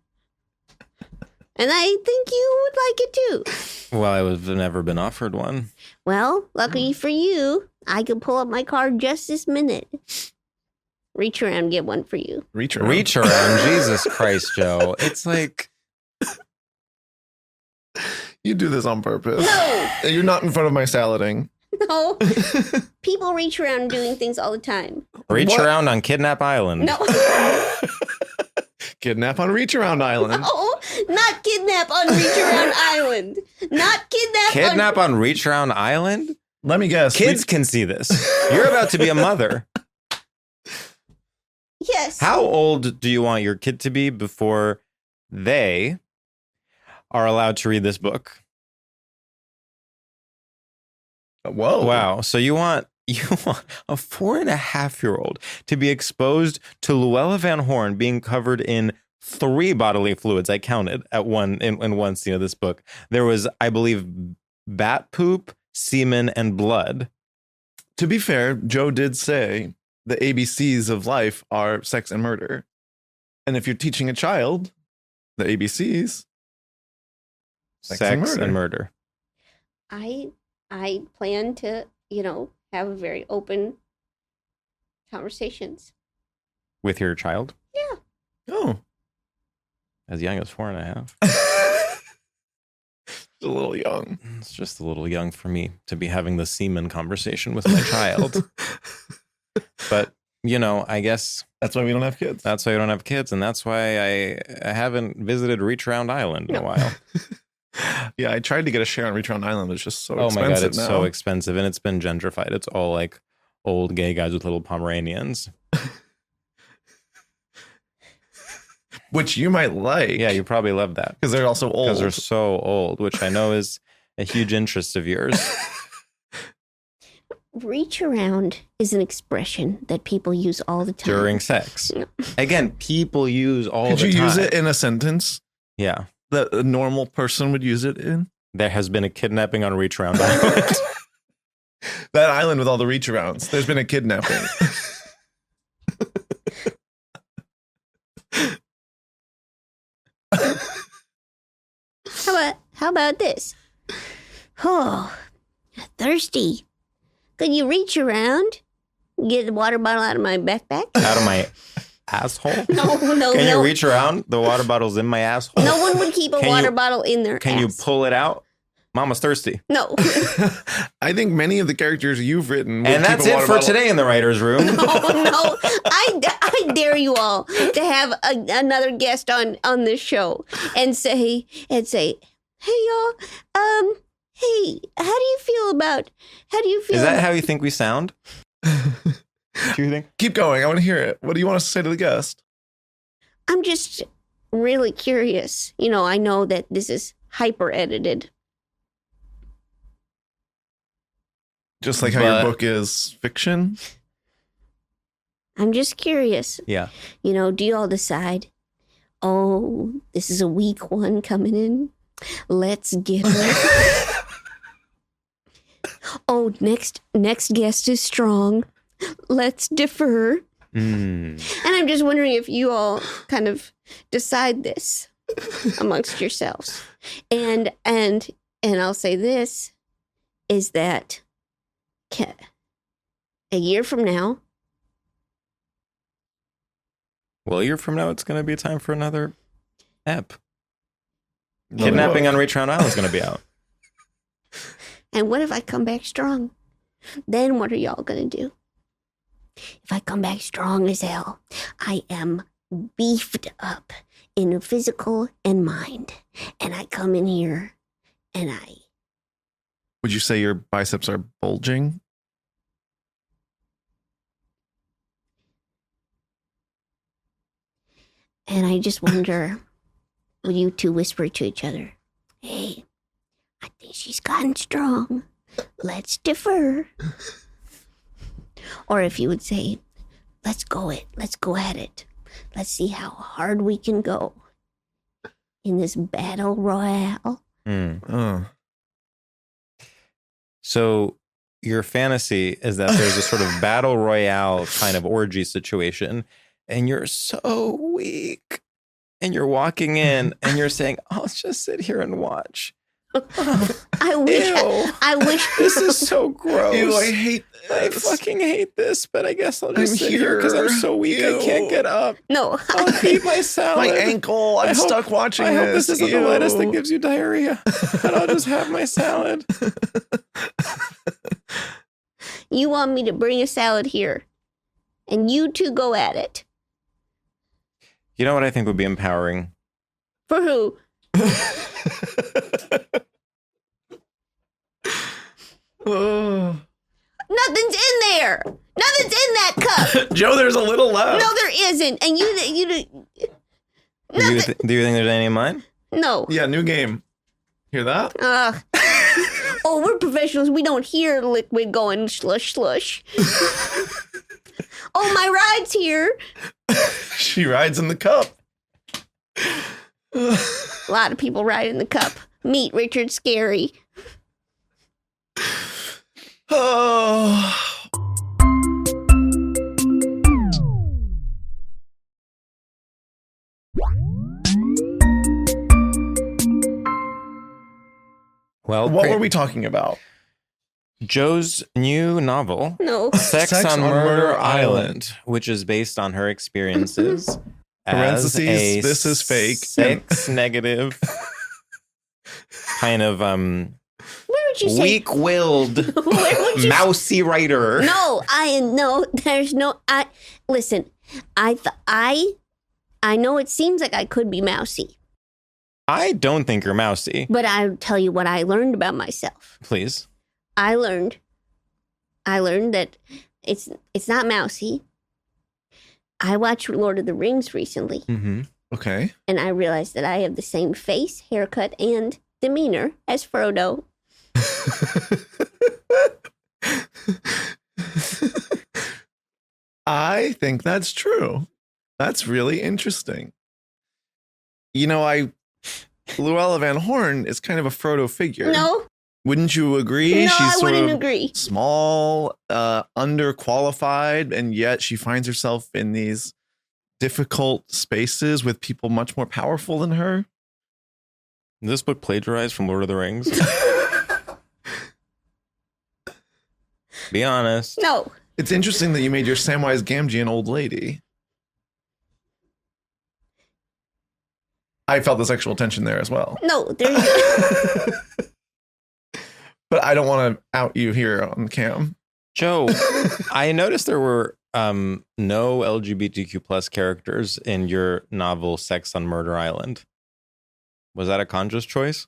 And I think you would like it too. Well, I have never been offered one. Well, lucky for you, I could pull up my card just this minute. Reach around and get one for you. Reach around. Reach around. Jesus Christ, Joe. It's like, You do this on purpose. No, You're not in front of my salading. no. People reach around doing things all the time. reach What? around on Kidnap Island. No, Kidnap on Reach Around Island. Not kidnap on Reach Around Island. Not kidnap. Kidnap on Reach Around Island? Let me guess. Kids can see this. You're about to be a mother. Yes. How old do you want your kid to be before they are allowed to read this book? Whoa. Wow. So you want a 4.5-year-old to be exposed to Llewellyn Van Horn being covered in 3 bodily fluids. I counted in one scene of this book. There was, I believe, bat poop, semen, and blood. To be fair, Jo did say the ABCs of life are sex and murder. And if you're teaching a child the ABCs, Sex and murder. I plan to, have very open conversations. With your child? Yeah. Oh. As young as 4.5. A little young. It's just a little young for me to be having the semen conversation with my child. But, I guess That's why we don't have kids. that's why I don't have kids. And that's why I haven't visited Reach Around Island in a while. Yeah, I tried to get a share on Reach Around Island, but it's just so Oh expensive my God, it's now. so expensive. And it's been gentrified. It's all like old gay guys with little Pomeranians. Which you might like. Yeah, you probably love that. Because they're also old. Because they're so old, which I know is a huge interest of yours. Reach around is an expression that people use all the time. During sex. Again, people use all Could the time. you use it in a sentence Yeah. that a normal person would use it in? There has been a kidnapping on Reach Around Island. That island with all the reach arounds. There's been a kidnapping. How about this? Oh, thirsty. Could you reach around, get the water bottle out of my backpack? Out of my asshole? No. Can you reach around? The water bottle's in my asshole. No one would keep a Can water you- bottle in their Can you ass. pull it out? Mama's thirsty. No. I think many of the characters you've written would And keep that's a it water for bottle. today in the writer's room. Oh no! I dare you all to have another guest on this show and say, hey y'all, hey, how do you feel? Is that how you think we sound? Do you think? Keep going. I want to hear it. What do you want us to say to the guest? I'm just really curious. I know that this is hyper edited. Just like how But- your book is fiction. I'm just curious. Yeah. Do you all decide, oh, this is a weak one coming in? Let's get her. Oh, next guest is strong. Let's defer. And I'm just wondering if you all kind of decide this amongst yourselves. And I'll say this is that a year from now. Well, a year from now, it's going to be time for another ep. Another Kidnapping book. on Reach Around Island is going to be out. And what if I come back strong? Then what are y'all going to do? If I come back strong as hell, I am beefed up in physical and mind. And I come in here and Would you say your biceps are bulging? I just wonder, would you two whisper to each other, hey, I think she's gotten strong. Let's defer. Or if you would say, let's go at it. Let's see how hard we can go in this battle royale. Oh. So your fantasy is that there's a sort of battle royale kind of orgy situation, and you're so weak, and you're walking in and you're saying, I'll just sit here and watch. I wish This is so gross. Ew, I hate I this. fucking hate this, but I guess I'll just I'm sit here because I'm so weak I can't Ew. get up. No. I'll eat my salad. My ankle. I'm I hope- stuck watching I this. hope this isn't the lettuce that Ew. gives you diarrhea, and I'll just have my salad. You want me to bring a salad here, and you two go at it. You know what I think would be empowering? For who? Oh. Nothing's in there. Nothing's in that cup. Jo, there's a little left. No, there isn't. And you Do you think there's any in mine? no. Yeah, new game. Hear that? Oh, we're professionals. We don't hear liquid going slush slush. Oh, my ride's here. She rides in the cup. A lot of people ride in the cup. Meet Richard Scary. Oh. Well, What were we talking about? Jo's new novel, No. Sex Sex on on Murder Murder Island, which is based on her experiences as Parentheses, a this is fake. sex negative, kind of Where would you say? weak-willed, Where would you mousy writer. No, there's no, listen, I know it seems like I could be mousy, I don't think you're mousy. but I'll tell you what I learned about myself. Please. I learned that it's not mousy. I watched Lord of the Rings recently, Mm-hmm. Okay. and I realized that I have the same face, haircut, and demeanor as Frodo. I think that's true. That's really interesting. You know, Luella Van Horn is kind of a Frodo figure. No, Wouldn't you agree? no, I She's wouldn't sort of agree. small, underqualified, and yet she finds herself in these difficult spaces with people much more powerful than her. Is this book plagiarized from Lord of the Rings? Be honest. No, It's interesting that you made your Samwise Gamgee an old lady. I felt the sexual tension there as well. no, there's But I don't want to out you here on cam. Jo, I noticed there were no LGBTQ plus characters in your novel Sex on Murder Island. Was that a conscious choice?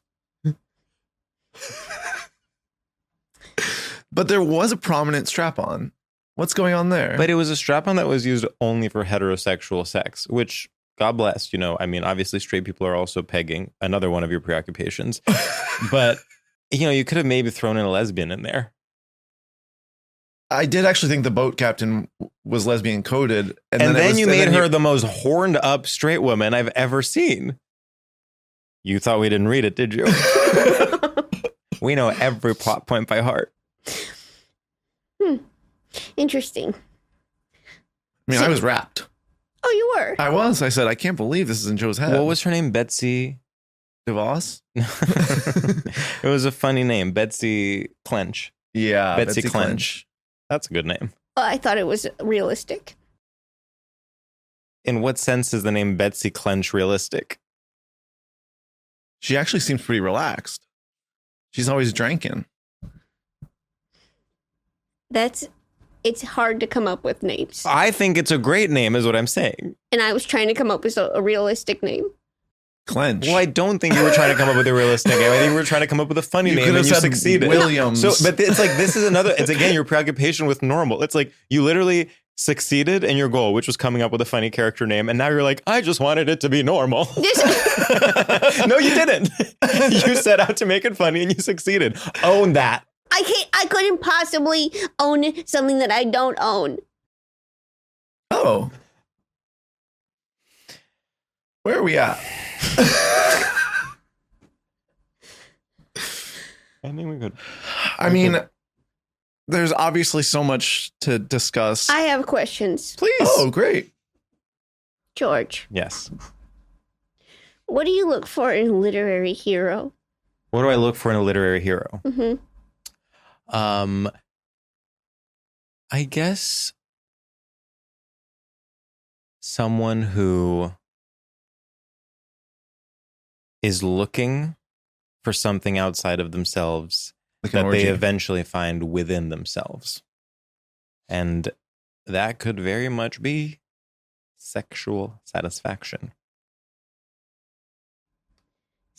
But there was a prominent strap-on. What's going on there? But it was a strap-on that was used only for heterosexual sex, which, God bless, I mean, obviously straight people are also pegging, another one of your preoccupations. But, you could have maybe thrown in a lesbian in there. I did actually think the boat captain was lesbian coded. And then you made her the most horned up straight woman I've ever seen. You thought we didn't read it, did you? We know every plot point by heart. interesting. I mean, I was wrapped. Oh, you were. I was. I said, I can't believe this is in Jo's head. What was her name? Betsy? DeVos? It was a funny name. Betsy Clench. Yeah. Betsy Clench. That's a good name. Oh, I thought it was realistic. In what sense is the name Betsy Clench realistic? She actually seems pretty relaxed. She's always drinking. It's hard to come up with names. I think it's a great name, is what I'm saying. And I was trying to come up with a realistic name. Clench. Well, I don't think you were trying to come up with a realistic name. I think you were trying to come up with a funny name, could have and you said succeeded. Williams. But it's like, this is another, it's again, your preoccupation with normal. It's like, you literally succeeded in your goal, which was coming up with a funny character name. And now you're like, I just wanted it to be normal. No, you didn't. You set out to make it funny and you succeeded. Own that. I couldn't possibly own something that I don't own. Oh. Where are we at? I think we could. I mean, there's obviously so much to discuss. I have questions. Please. Oh, great. George, Yes. what do you look for in a literary hero? What do I look for in a literary hero? Mm-hmm. I guess someone who is looking for something outside of themselves Like an that they orgy. eventually find within themselves. And that could very much be sexual satisfaction.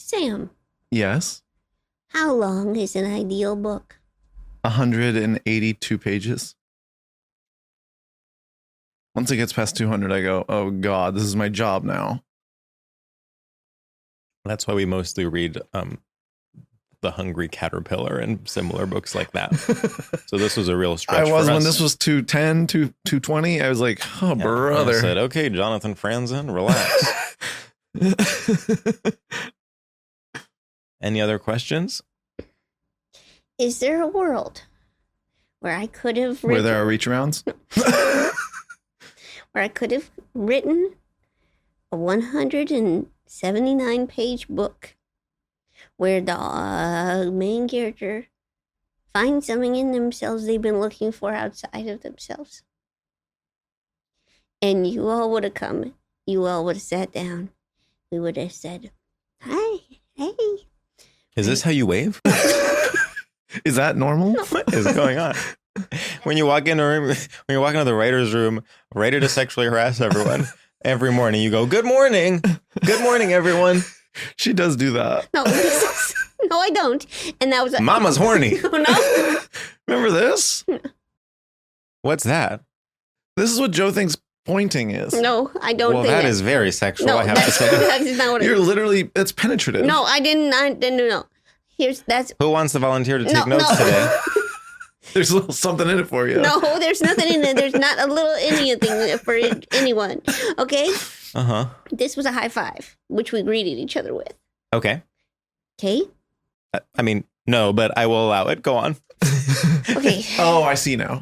Sam, Yes. how long is an ideal book? 182 pages. Once it gets past 200, I go, oh God, this is my job now. That's why we mostly read The Hungry Caterpillar and similar books like that. So this was a real stretch. I was for when us. this was 210, 220. I was like, oh, Yeah, brother. I said, okay, Jonathan Franzen, relax. Any other questions? Is there a world where I could have Where written, there are reach arounds? where I could have written a 179-page book where the main character finds something in themselves they've been looking for outside of themselves? And you all would have come. You all would have sat down. We would have said, hi, hey. Is this how you wave? Is that normal? What is going on? When you walk in a room, when you walk into the writer's room, ready to sexually harass everyone, every morning you go, good morning, everyone. She does do that. No, no, I don't. And that was Mama's horny. No. Remember this? What's that? This is what Joe thinks pointing is. No, I don't Well, think that is very sexual, no, I have to say. that is not what it You're is. literally, it's penetrative. No, I didn't. No. That's Who wants to volunteer to take No, notes no. today? There's a little something in it for you. no. There's nothing in it. There's not a little anything for anyone. Okay. Uh-huh. This was a high five, which we greeted each other with. Okay. Okay. I mean, no, but I will allow it. Go on. Okay. Oh, I see now.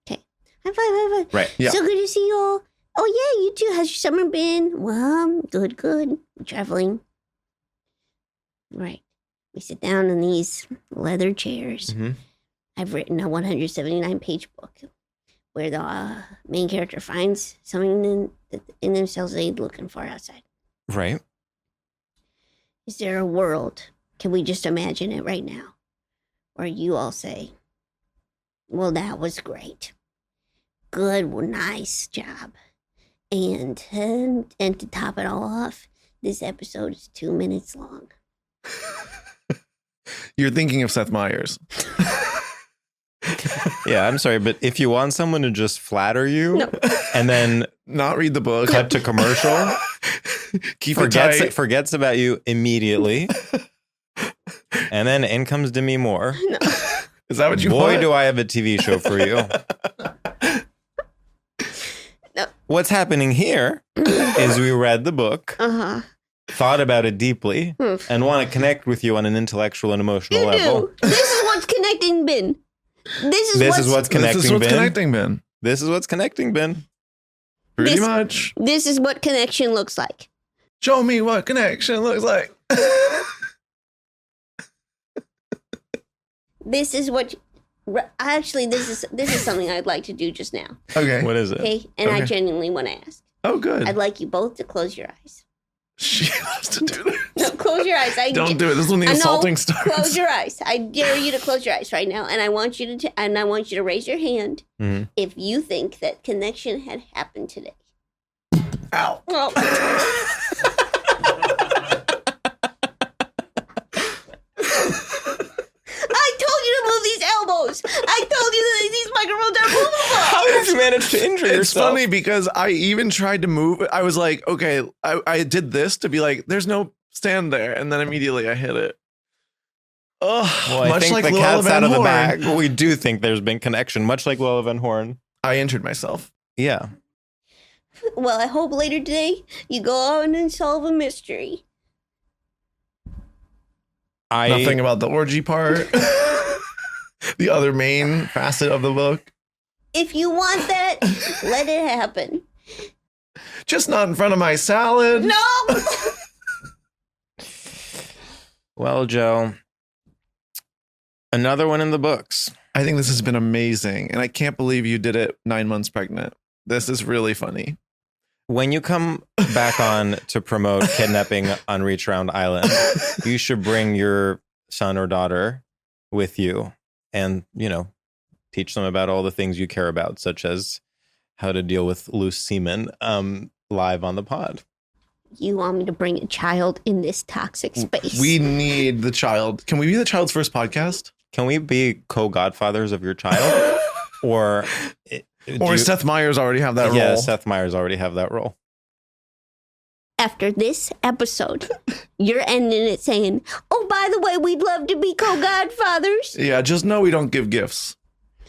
High five. High five. Right. Yeah. So good to see you all. Oh yeah, you too. How's your summer been? Well, good. Traveling. Right. We sit down in these leather chairs. Mhm. I've written a 179-page book where the main character finds something in themselves they're looking for outside. Right. Is there a world? Can we just imagine it right now? Where you all say, well, that was great. Good, well, nice job. And to top it all off, this episode is 2 minutes long. You're thinking of Seth Meyers. Yeah, I'm sorry, but if you want someone to just flatter you No. and then Not read the book. cut to commercial, Keep it tight. forgets about you immediately, and then in comes Demi Moore. No. Is that what you Boy, want? do I have a TV show for you. No. What's happening here is we read the book, Uh-huh. thought about it deeply, Hmm. and want to connect with you on an intellectual and emotional You level. do. This is what's connecting Ben. This is This what's, is what's This connecting, is what's Ben. connecting, Ben. This is what's connecting, Ben. Pretty This- much. This is what connection looks like. Show me what connection looks like. This is what. Actually, this is something I'd like to do just now. Okay. What is it? Okay, and I Okay. genuinely want to ask. Oh, good. I'd like you both to close your eyes. She loves to do this. No, close your eyes. Don't do it. This is when the I know. insulting starts. Close your eyes. I dare you to close your eyes right now, and I want you to raise your hand Mhm. if you think that connection had happened today. Ow. Well, I told you to move these elbows. I told you that these microphones are movable. How did you manage to injure It's yourself? funny because I even tried to move. I was like, okay, I did this to be like, there's no stand there. And then immediately I hit it. Oh, Well, I much think like the Lil cat's Van out of the Horn. bag. We do think there's been connection, much like Lil Van Horn. I injured myself. Yeah. Well, I hope later today you go on and solve a mystery. Nothing about the orgy part. The other main facet of the book. If you want that, let it happen. Just not in front of my salad. No! Well, Joe, another one in the books. I think this has been amazing. And I can't believe you did it 9 months pregnant. This is really funny. When you come back on to promote kidnapping on Reach Round Island, you should bring your son or daughter with you and, teach them about all the things you care about, such as how to deal with loose semen live on the pod. You want me to bring a child in this toxic space? We need the child. Can we be the child's first podcast? Can we be co-godfathers of your child? Or Seth Meyers already have that role? Yeah, Seth Meyers already have that role. After this episode, you're ending it saying, oh, by the way, we'd love to be co-godfathers. Yeah, just know we don't give gifts.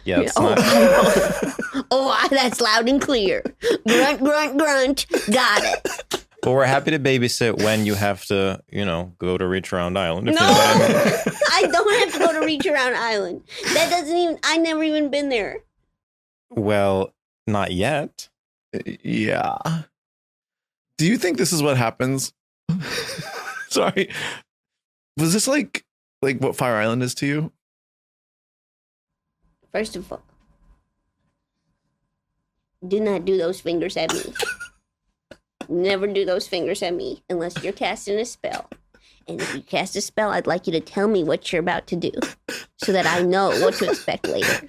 Yeah, it's Oh, not. oh, that's loud and clear. Grunt, grunt, grunt. Got it. But we're happy to babysit when you have to, go to Reach Around Island. If No, you know what I mean. I don't have to go to Reach Around Island. That doesn't even, I never even been there. Well, not yet. Yeah. Do you think this is what happens? Sorry. Was this like what Fire Island is to you? First of all, do not do those fingers at me. Never do those fingers at me unless you're casting a spell. And if you cast a spell, I'd like you to tell me what you're about to do so that I know what to expect later.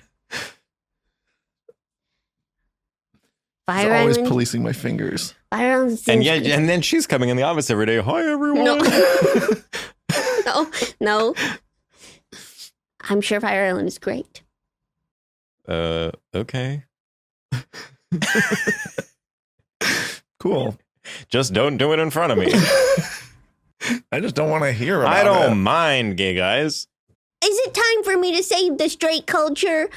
Fire Always Island, policing my fingers. Fire Island And seems and then she's coming in the office every day. Hi, everyone. No. No. I'm sure Fire Island is great. Okay. Cool. Just don't do it in front of me. I just don't want to hear about it. I don't mind, gay guys. Is it time for me to save the straight culture?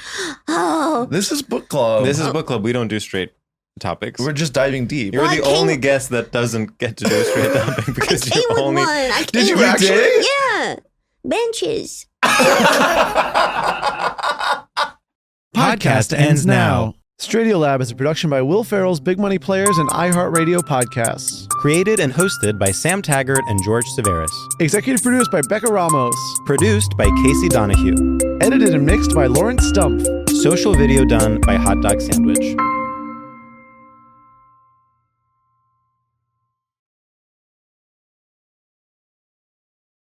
Oh, This is book club. This is book club. We don't do straight topics. We're just diving deep. You're Well, the I came- only guest that doesn't get to do a straight topic I because came you with only. one. I came Did you with- actually? Yeah. Benches. Podcast ends now. StraightioLab is a production by Will Ferrell's Big Money Players and iHeartRadio Podcasts. Created and hosted by Sam Taggart and George Civeris. Executive produced by Becca Ramos. Produced by Casey Donahue. Edited and mixed by Lawrence Stumpf. Social video done by Hot Dog Sandwich.